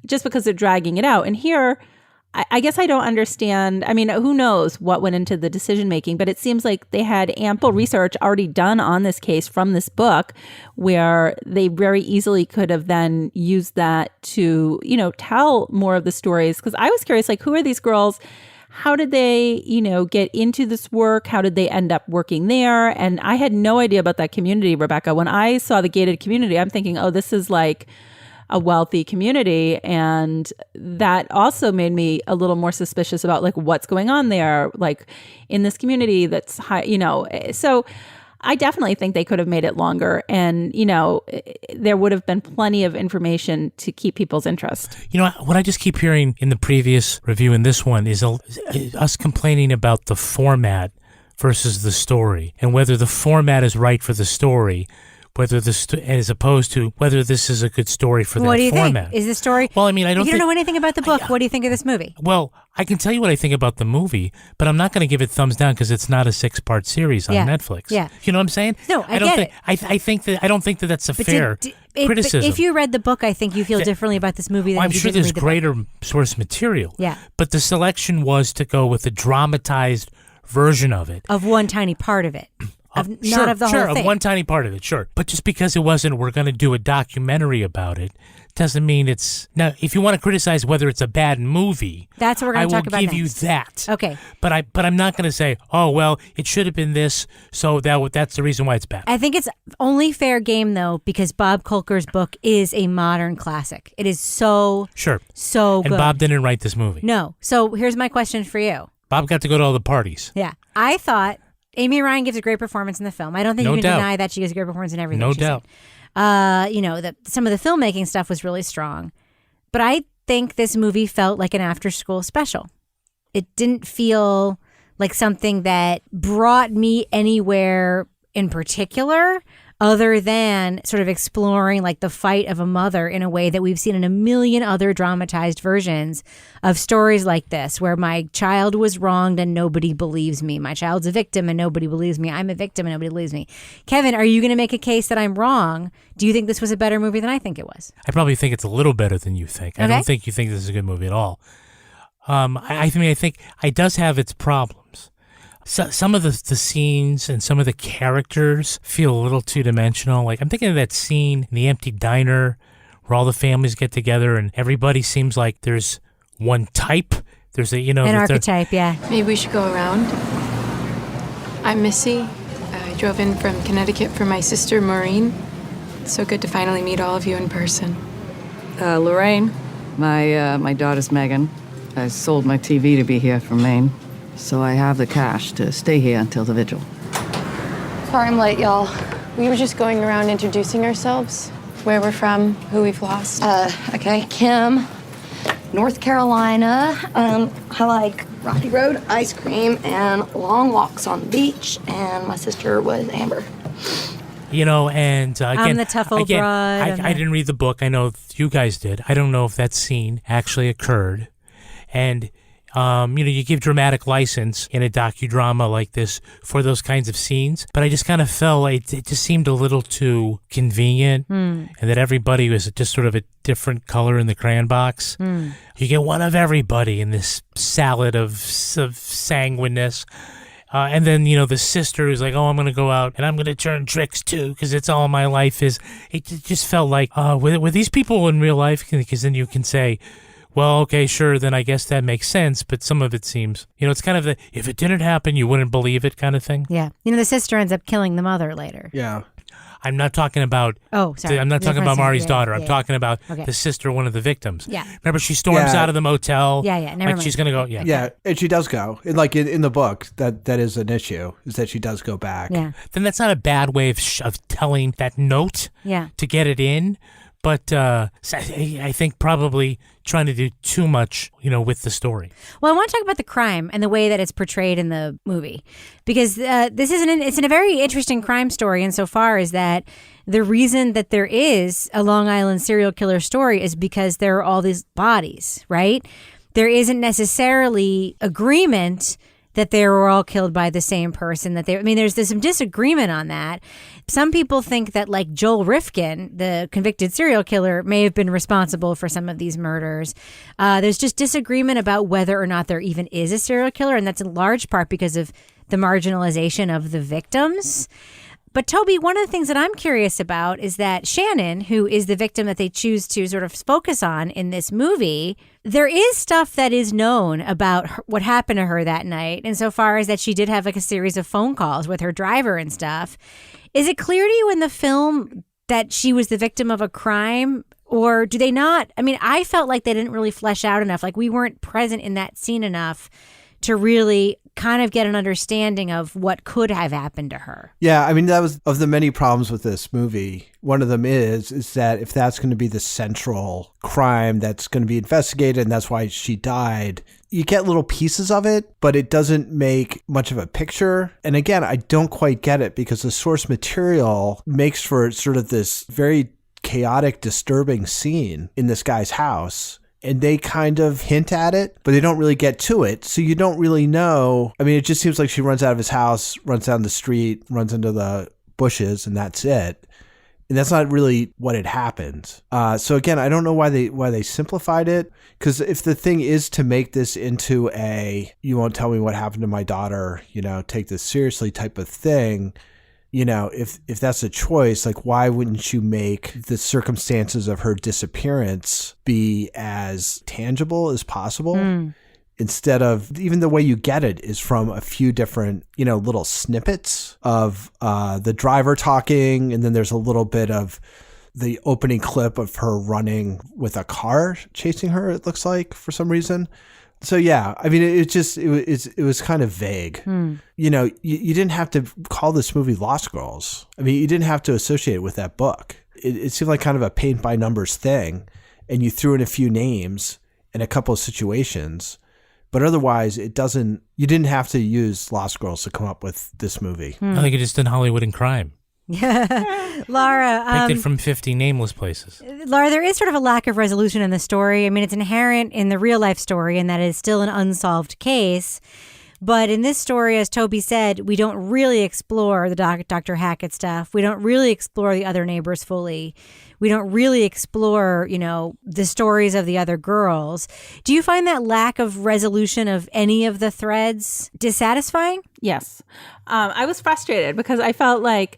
just because they're dragging it out. And here, I guess I don't understand. I mean, who knows what went into the decision making, but it seems like they had ample research already done on this case from this book where they very easily could have then used that to, you know, tell more of the stories. Because I was curious, like, who are these girls? How did they, you know, get into this work? How did they end up working there? And I had no idea about that community, Rebecca. When I saw the gated community, I'm thinking, oh, this is like a wealthy community. And that also made me a little more suspicious about like what's going on there, like in this community that's high, you know. So I definitely think they could have made it longer. And, you know, there would have been plenty of information to keep people's interest. You know, what I just keep hearing in the previous review and this one is us complaining about the format versus the story and whether the format is right for the story. Whether as opposed to whether this is a good story for that format. What do you think? Is the story? Well, I mean, I don't. You don't know anything about the book. What do you think of this movie? Well, I can tell you what I think about the movie, but I'm not going to give it thumbs down because it's not a 6-part series on Netflix. Yeah, you know what I'm saying? No, I don't get it. I don't think that that's a fair criticism. But if you read the book, I think you feel differently about this movie than I'm you sure didn't there's read the greater book. source material. Yeah, but the selection was to go with a dramatized version of it, of one tiny part of it. Not of the whole thing. Of one tiny part of it, sure. But just because it wasn't, we're going to do a documentary about it, doesn't mean it's... Now, if you want to criticize whether it's a bad movie... That's what we're going to talk about I will give you that. Okay. But I'm not going to say, oh, well, it should have been this, so that's the reason why it's bad. I think it's only fair game, though, because Bob Kolker's book is a modern classic. It is so good. And Bob didn't write this movie. No. So here's my question for you. Bob got to go to all the parties. Yeah. I thought... Amy Ryan gives a great performance in the film. I don't think you can deny that she gives a great performance in everything. No doubt. You know, some of the filmmaking stuff was really strong. But I think this movie felt like an after-school special. It didn't feel like something that brought me anywhere in particular other than sort of exploring like the fight of a mother in a way that we've seen in a million other dramatized versions of stories like this, where my child was wronged and nobody believes me. My child's a victim and nobody believes me. I'm a victim and nobody believes me. Kevin, are you going to make a case that I'm wrong? Do you think this was a better movie than I think it was? I probably think it's a little better than you think. Okay. I don't think you think this is a good movie at all. I think it does have its problems. So, some of the scenes and some of the characters feel a little two-dimensional. Like, I'm thinking of that scene in the empty diner where all the families get together and everybody seems like there's one type. There's a, an archetype, yeah. Maybe we should go around. I'm Missy. I drove in from Connecticut for my sister, Maureen. It's so good to finally meet all of you in person. Lorraine. My daughter's Megan. I sold my TV to be here from Maine, so I have the cash to stay here until the vigil. Sorry I'm late, y'all. We were just going around introducing ourselves, where we're from, who we've lost. Okay, Kim, North Carolina. I like Rocky Road ice cream and long walks on the beach, and my sister was Amber. And again, I'm the tough old broad. I didn't read the book. I know you guys did. I don't know if that scene actually occurred. And, you give dramatic license in a docudrama like this for those kinds of scenes. But I just kind of felt like it just seemed a little too convenient and that everybody was just sort of a different color in the crayon box. You get one of everybody in this salad of sanguineness. And then, the sister who's like, oh, I'm going to go out and I'm going to turn tricks too because it's all my life is. It just felt like, were these people in real life? Because then you can say, well, okay, sure, then I guess that makes sense. But some of it seems, it's kind of the, if it didn't happen, you wouldn't believe it kind of thing. Yeah. The sister ends up killing the mother later. Yeah. I'm not talking about. Oh, sorry. I'm not talking about Mari's daughter. Yeah, I'm talking about okay. the sister, one of the victims. Yeah. Remember, she storms out of the motel. Yeah. Never mind. She's going to go. Yeah. Yeah, and she does go. Like in the book, that is an issue. Is that she does go back. Yeah. Then that's not a bad way of telling that note. Yeah. To get it in, but I think probably trying to do too much, with the story. Well, I want to talk about the crime and the way that it's portrayed in the movie, because it's a very interesting crime story insofar as that the reason that there is a Long Island serial killer story is because there are all these bodies, right? There isn't necessarily agreement that they were all killed by the same person. There's some disagreement on that. Some people think that like Joel Rifkin, the convicted serial killer, may have been responsible for some of these murders. There's just disagreement about whether or not there even is a serial killer, and that's in large part because of the marginalization of the victims. But Toby, one of the things that I'm curious about is that Shannon, who is the victim that they choose to sort of focus on in this movie, there is stuff that is known about what happened to her that night, insofar as that she did have like a series of phone calls with her driver and stuff. Is it clear to you in the film that she was the victim of a crime, or do they not? I mean, I felt like they didn't really flesh out enough. Like we weren't present in that scene enough to really kind of get an understanding of what could have happened to her. Yeah, I mean, that was of the many problems with this movie. One of them is that if that's going to be the central crime that's going to be investigated and that's why she died, you get little pieces of it, but it doesn't make much of a picture. And again, I don't quite get it because the source material makes for sort of this very chaotic, disturbing scene in this guy's house. And they kind of hint at it, but they don't really get to it. So you don't really know. I mean, it just seems like she runs out of his house, runs down the street, runs into the bushes, and that's it. And that's not really what had happened. So again, I don't know why they simplified it. Because if the thing is to make this into a, you won't tell me what happened to my daughter, take this seriously type of thing, if that's a choice, like why wouldn't you make the circumstances of her disappearance be as tangible as possible? Instead of, even the way you get it is from a few different, little snippets of the driver talking, and then there's a little bit of the opening clip of her running with a car chasing her, it looks like, for some reason. So yeah, I mean, it was kind of vague. You didn't have to call this movie Lost Girls. I mean, you didn't have to associate it with that book. It seemed like kind of a paint by numbers thing, and you threw in a few names and a couple of situations, but otherwise you didn't have to use Lost Girls to come up with this movie. I think it just did Hollywood and crime. Laura, picked it from 50 nameless places. Laura, there is sort of a lack of resolution in the story. I mean, it's inherent in the real life story, and that is still an unsolved case. But in this story, as Toby said, we don't really explore the Dr. Hackett stuff. We don't really explore the other neighbors fully. We don't really explore, the stories of the other girls. Do you find that lack of resolution of any of the threads dissatisfying? Yes. I was frustrated because I felt like,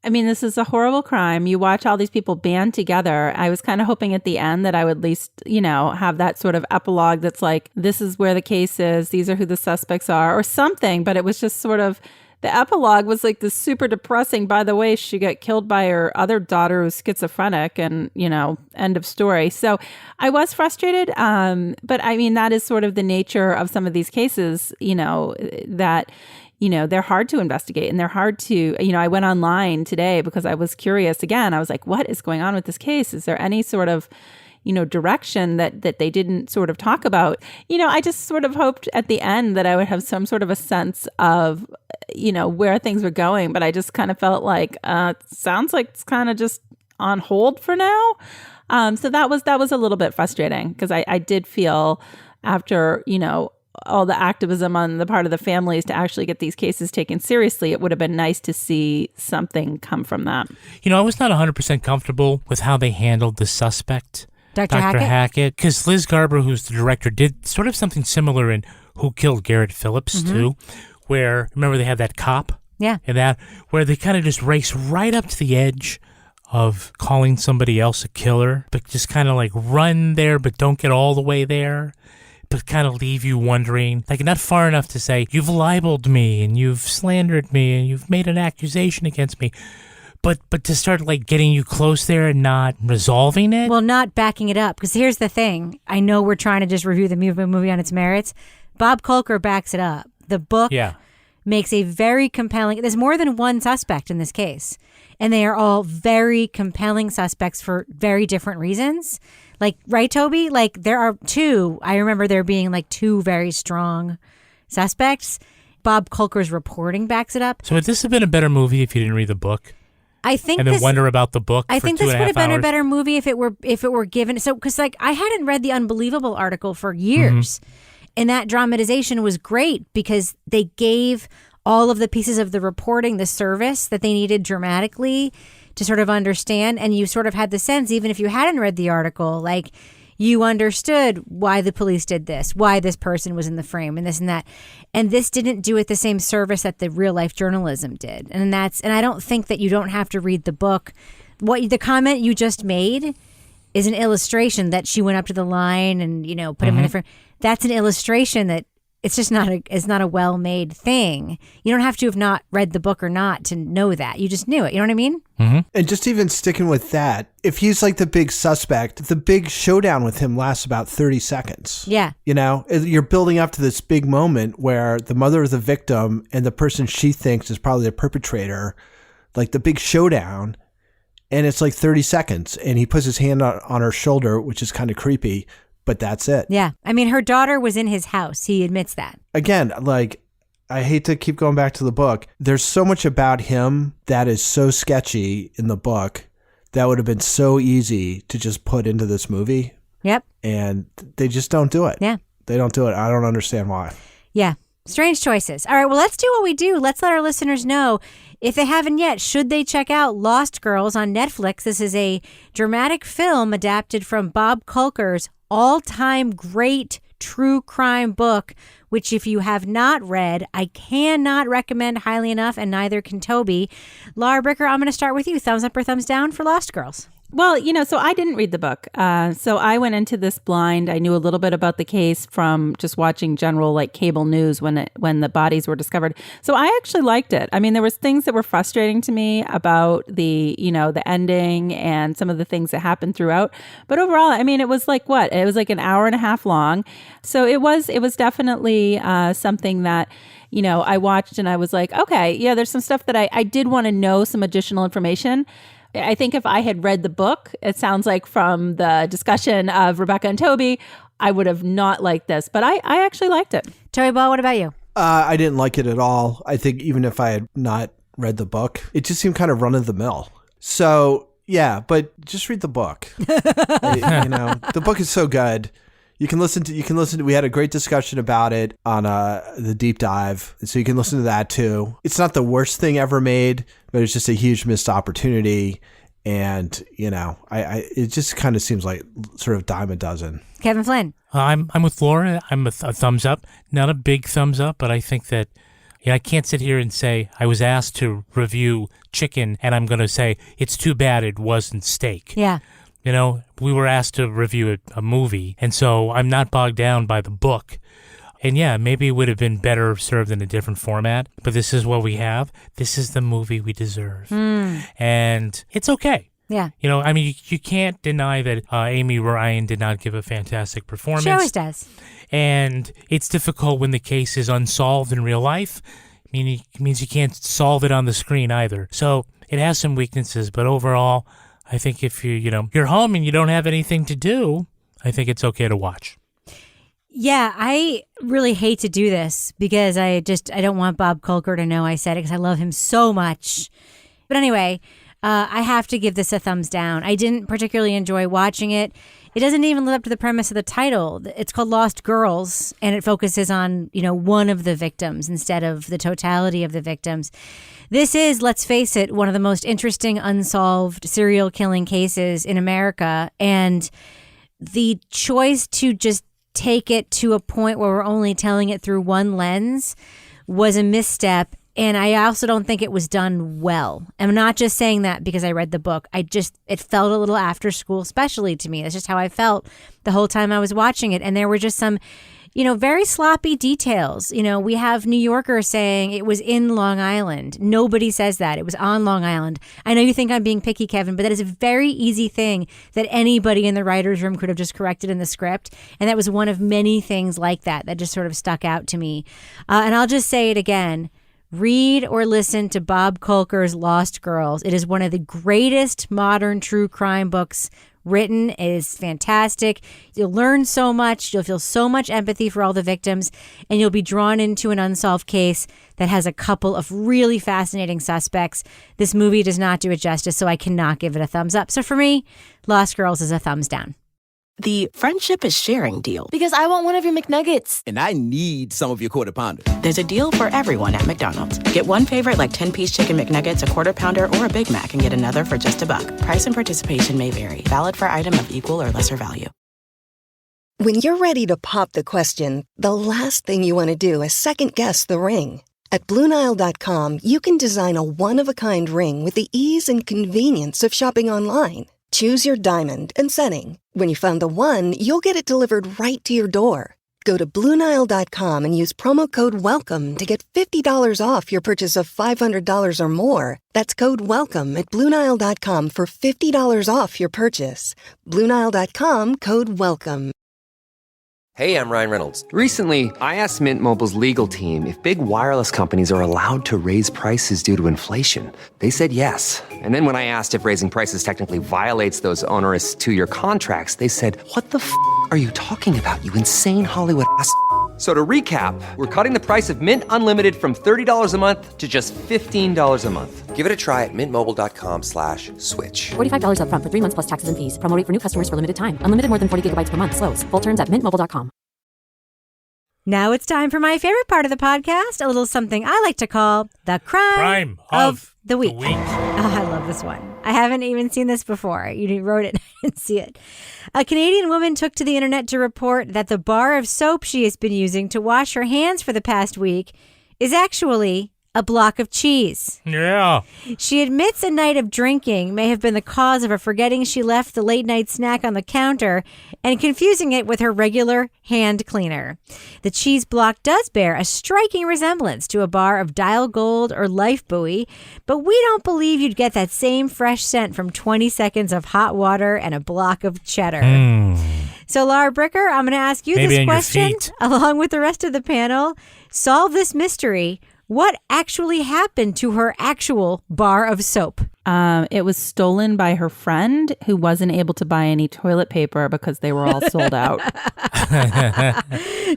this is a horrible crime. You watch all these people band together. I was kind of hoping at the end that I would at least, have that sort of epilogue that's like, this is where the case is. These are who the suspects are or something. But it was just sort of, the epilogue was like this super depressing. By the way, she got killed by her other daughter who's schizophrenic and, end of story. So I was frustrated. But that is sort of the nature of some of these cases, that they're hard to investigate and they're hard to, I went online today because I was curious again. I was like, what is going on with this case? Is there any sort of, direction that they didn't sort of talk about? I just sort of hoped at the end that I would have some sort of a sense of, where things were going. But I just kind of felt like, sounds like it's kind of just on hold for now. So that was a little bit frustrating because I did feel after, all the activism on the part of the families to actually get these cases taken seriously, it would have been nice to see something come from that. I was not 100% comfortable with how they handled the suspect, Dr. Hackett, because Liz Garber, who's the director, did sort of something similar in Who Killed Garrett Phillips, too, where, remember they had that cop? Yeah. And that, where they kind of just race right up to the edge of calling somebody else a killer, but just kind of like run there, but don't get all the way there. But kind of leave you wondering, like not far enough to say, you've libeled me and you've slandered me and you've made an accusation against me. But to start like getting you close there and not resolving it. Well, not backing it up. Because here's the thing. I know we're trying to just review the movie on its merits. Bob Kolker backs it up. The book makes a very compelling, there's more than one suspect in this case. And they are all very compelling suspects for very different reasons. Like, right, Toby? Like, there are two. I remember there being like two very strong suspects. Bob Kolker's reporting backs it up. So would this have been a better movie if you didn't read the book? I think and then wonder about the book. I for think 2.5 this would have been hours? a better movie if it were given. So, because like I hadn't read the Unbelievable article for years, and that dramatization was great because they gave all of the pieces of the reporting the service that they needed dramatically to sort of understand. And you sort of had the sense, even if you hadn't read the article, like you understood why the police did this, why this person was in the frame and this and that. And this didn't do it the same service that the real life journalism did. And I don't think that you don't have to read the book. The comment you just made is an illustration that she went up to the line and, put him in the frame. That's an illustration that it's just not a well-made thing. You don't have to have not read the book or not to know that. You just knew it. You know what I mean? Mm-hmm. And just even sticking with that, if he's like the big suspect, the big showdown with him lasts about 30 seconds. Yeah. You're building up to this big moment where the mother of the victim and the person she thinks is probably the perpetrator, like the big showdown, and it's like 30 seconds. And he puts his hand on her shoulder, which is kind of creepy. But that's it. Yeah. I mean, her daughter was in his house. He admits that. Again, like, I hate to keep going back to the book. There's so much about him that is so sketchy in the book that would have been so easy to just put into this movie. Yep. And they just don't do it. Yeah. They don't do it. I don't understand why. Yeah. Strange choices. All right. Well, let's do what we do. Let's let our listeners know, if they haven't yet, should they check out Lost Girls on Netflix? This is a dramatic film adapted from Bob Kolker's all-time great true crime book, which if you have not read, I cannot recommend highly enough, and neither can Toby. Laura Bricker, I'm going to start with you. Thumbs up or thumbs down for Lost Girls? Well, so I didn't read the book. So I went into this blind. I knew a little bit about the case from just watching general like cable news when the bodies were discovered. So I actually liked it. I mean, there was things that were frustrating to me about the ending and some of the things that happened throughout. But overall, I mean, it was like what? It was like an hour and a half long. So it was definitely something that, I watched and I was like, okay, yeah, there's some stuff that I did want to know some additional information. I think if I had read the book, it sounds like from the discussion of Rebecca and Toby, I would have not liked this. But I actually liked it. Toby Ball, what about you? I didn't like it at all. I think even if I had not read the book, it just seemed kind of run of the mill. So, yeah, but just read the book. The book is so good. You can listen to. We had a great discussion about it on the deep dive, so you can listen to that too. It's not the worst thing ever made, but it's just a huge missed opportunity. And it just kind of seems like sort of dime a dozen. Kevin Flynn. I'm with Laura. I'm a thumbs up. Not a big thumbs up, but I think that I can't sit here and say I was asked to review Chicken, and I'm going to say it's too bad it wasn't steak. Yeah. We were asked to review a movie, and so I'm not bogged down by the book. And yeah, maybe it would have been better served in a different format, but this is what we have. This is the movie we deserve. And it's okay. Yeah. You can't deny that Amy Ryan did not give a fantastic performance. She always does. And it's difficult when the case is unsolved in real life. It means you can't solve it on the screen either. So it has some weaknesses, but overall, I think if you're home and you don't have anything to do, I think it's okay to watch. Yeah, I really hate to do this because I don't want Bob Kolker to know I said it because I love him so much. But anyway, I have to give this a thumbs down. I didn't particularly enjoy watching it. It doesn't even live up to the premise of the title. It's called Lost Girls, and it focuses on, one of the victims instead of the totality of the victims. This is, let's face it, one of the most interesting unsolved serial killing cases in America. And the choice to just take it to a point where we're only telling it through one lens was a misstep. And I also don't think it was done well. I'm not just saying that because I read the book. It felt a little after school, especially to me. That's just how I felt the whole time I was watching it. And there were just some, very sloppy details. We have New Yorker saying it was in Long Island. Nobody says that. It was on Long Island. I know you think I'm being picky, Kevin, but that is a very easy thing that anybody in the writer's room could have just corrected in the script. And that was one of many things like that just sort of stuck out to me. And I'll just say it again. Read or listen to Bob Kolker's Lost Girls. It is one of the greatest modern true crime books written. It is fantastic. You'll learn so much. You'll feel so much empathy for all the victims, and you'll be drawn into an unsolved case that has a couple of really fascinating suspects. This movie does not do it justice, so I cannot give it a thumbs up. So for me, Lost Girls is a thumbs down. The friendship is sharing deal. Because I want one of your McNuggets. And I need some of your Quarter Pounder. There's a deal for everyone at McDonald's. Get one favorite like 10-piece chicken McNuggets, a Quarter Pounder, or a Big Mac, and get another for just $1. Price and participation may vary. Valid for item of equal or lesser value. When you're ready to pop the question, the last thing you want to do is second-guess the ring. At BlueNile.com, you can design a one-of-a-kind ring with the ease and convenience of shopping online. Choose your diamond and setting. When you find the one, you'll get it delivered right to your door. Go to BlueNile.com and use promo code WELCOME to get $50 off your purchase of $500 or more. That's code WELCOME at BlueNile.com for $50 off your purchase. BlueNile.com, code WELCOME. Hey, I'm Ryan Reynolds. Recently, I asked Mint Mobile's legal team if big wireless companies are allowed to raise prices due to inflation. They said yes. And then when I asked if raising prices technically violates those onerous 2-year contracts, they said, "What the f*** are you talking about, you insane Hollywood ass?" So to recap, we're cutting the price of Mint Unlimited from $30 a month to just $15 a month. Give it a try at mintmobile.com/switch. $45 up front for 3 months plus taxes and fees. Promo rate for new customers for limited time. Unlimited more than 40 gigabytes per month. Slows full terms at mintmobile.com. Now it's time for my favorite part of the podcast, a little something I like to call the crime of the week. Oh, I love this one. I haven't even seen this before. You wrote it. I didn't see it. A Canadian woman took to the internet to report that the bar of soap she has been using to wash her hands for the past week is actually a block of cheese. Yeah. She admits a night of drinking may have been the cause of her forgetting she left the late night snack on the counter and confusing it with her regular hand cleaner. The cheese block does bear a striking resemblance to a bar of Dial Gold or Life Buoy, but we don't believe you'd get that same fresh scent from 20 seconds of hot water and a block of cheddar. So, Laura Bricker, I'm going to ask you this question along with the rest of the panel. Solve this mystery. What actually happened to her actual bar of soap? It was stolen by her friend who wasn't able to buy any toilet paper because they were all sold out.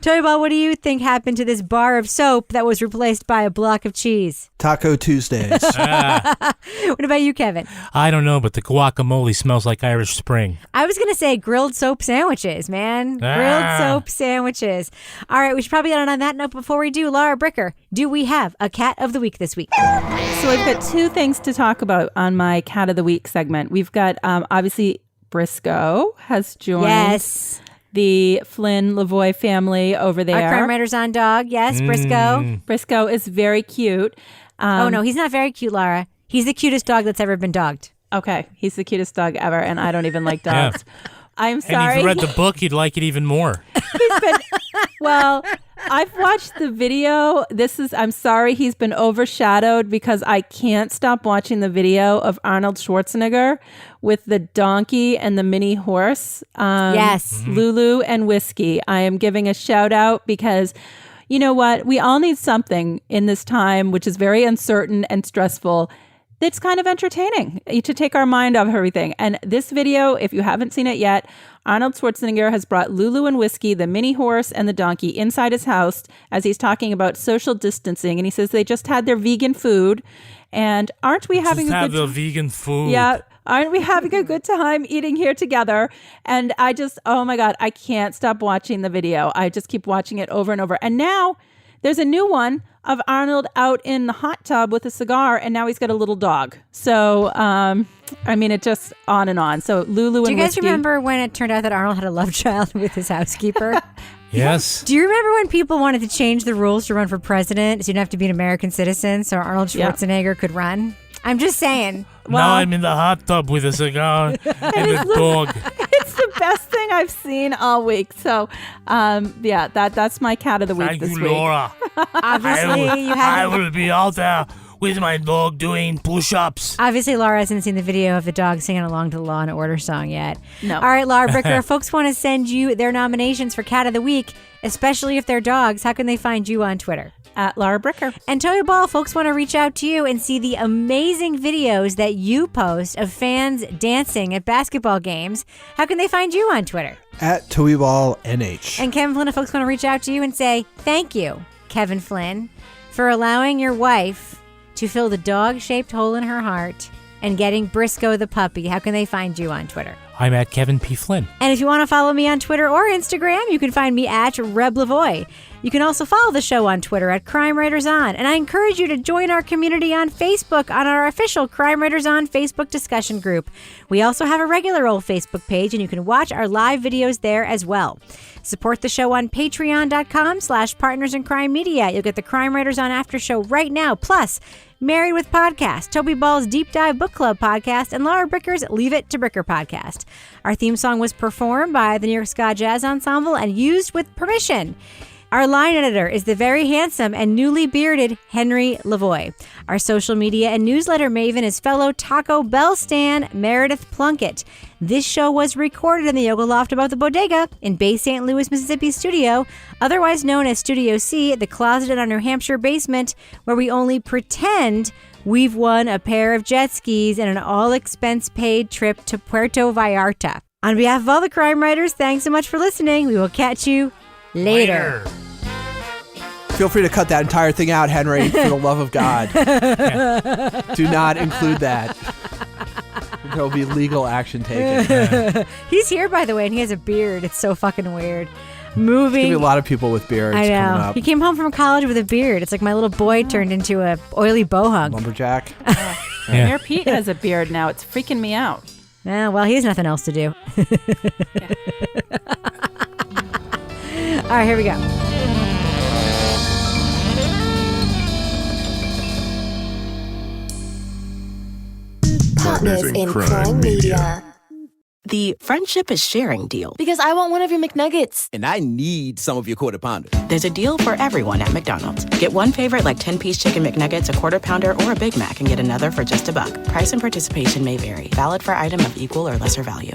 Toby Ball, what do you think happened to this bar of soap that was replaced by a block of cheese? Taco Tuesdays. What about you, Kevin? I don't know, but the guacamole smells like Irish Spring. I was going to say grilled soap sandwiches, man. Grilled soap sandwiches. All right, we should probably end on that note. Before we do, Laura Bricker, do we have a cat of the week this week? So I've got two things to talk about on my Cat of the Week segment. We've got, obviously, Briscoe has joined the Flynn Lavoie family over there. Our Crime Writers on dog. Yes, Briscoe. Briscoe is very cute. Oh, no, he's not very cute, Laura. He's the cutest dog that's ever been dogged. Okay, he's the cutest dog ever, and I don't even like dogs. I'm sorry. And if you read the book, you'd like it even more. Well, I've watched the video. I'm sorry, he's been overshadowed because I can't stop watching the video of Arnold Schwarzenegger with the donkey and the mini horse. Yes. Lulu and Whiskey. I am giving a shout out because you know what? We all need something in this time, which is very uncertain and stressful. It's kind of entertaining to take our mind off everything. And this video, if you haven't seen it yet, Arnold Schwarzenegger has brought Lulu and Whiskey, the mini horse and the donkey, inside his house as he's talking about social distancing. And he says they just had their vegan food. And aren't we having a good time? Vegan food. Yeah. Aren't we having a good time eating here together? And I just, oh my God, I can't stop watching the video. I just keep watching it over and over. And now there's a new one of Arnold out in the hot tub with a cigar, and now he's got a little dog. So, I mean, it just on and on. So Lulu and Do you guys Whiskey. remember when it turned out that Arnold had a love child with his housekeeper? Yes. Do you remember when people wanted to change the rules to run for president so you didn't have to be an American citizen so Arnold Schwarzenegger could run? I'm just saying. Now I'm in the hot tub with a cigar and a dog. It's the best thing I've seen all week. So, that's my cat of the week Thank this you, week. Laura. Obviously, I will be out there with my dog doing push-ups. Obviously, Laura hasn't seen the video of the dog singing along to the Law and Order song yet. No. All right, Laura Bricker, if folks want to send you their nominations for Cat of the Week, especially if they're dogs, how can they find you on Twitter? At Laura Bricker. And Toby Ball, folks want to reach out to you and see the amazing videos that you post of fans dancing at basketball games. How can they find you on Twitter? At TobyBallNH. And Kevin Flynn, if folks want to reach out to you and say, thank you, Kevin Flynn, for allowing your wife to fill the dog-shaped hole in her heart and getting Briscoe the puppy. How can they find you on Twitter? I'm at Kevin P. Flynn. And if you want to follow me on Twitter or Instagram, you can find me at Reb Lavoie. You can also follow the show on Twitter at Crime Writers On. And I encourage you to join our community on Facebook on our official Crime Writers On Facebook discussion group. We also have a regular old Facebook page, and you can watch our live videos there as well. Support the show on patreon.com/Partners in Crime Media. You'll get the Crime Writers On After Show right now. Plus, Married with Podcast, Toby Ball's Deep Dive Book Club podcast, and Laura Bricker's Leave It to Bricker podcast. Our theme song was performed by the New York Ska Jazz Ensemble and used with permission. Our line editor is the very handsome and newly bearded Henry Lavoie. Our social media and newsletter maven is fellow Taco Bell stan Meredith Plunkett. This show was recorded in the Yoga Loft above the Bodega in Bay St. Louis, Mississippi studio, otherwise known as Studio C, the closet in our New Hampshire basement, where we only pretend we've won a pair of jet skis and an all-expense-paid trip to Puerto Vallarta. On behalf of all the crime writers, thanks so much for listening. We will catch you later. Feel free to cut that entire thing out, Henry, for the love of God. Do not include that. There will be legal action taken. He's here, by the way, and he has a beard. It's so fucking weird. There's going to be a lot of people with beards I know. coming up. He came home from college with a beard. It's like my little boy turned into a oily bohunk. Lumberjack. Mayor Pete has a beard now. It's freaking me out. Yeah, well, he has nothing else to do. All right, here we go. Partners in Crime Media. The friendship is sharing deal. Because I want one of your McNuggets. And I need some of your Quarter Pounder. There's a deal for everyone at McDonald's. Get one favorite like 10-piece chicken McNuggets, a Quarter Pounder, or a Big Mac and get another for just $1. Price and participation may vary. Valid for item of equal or lesser value.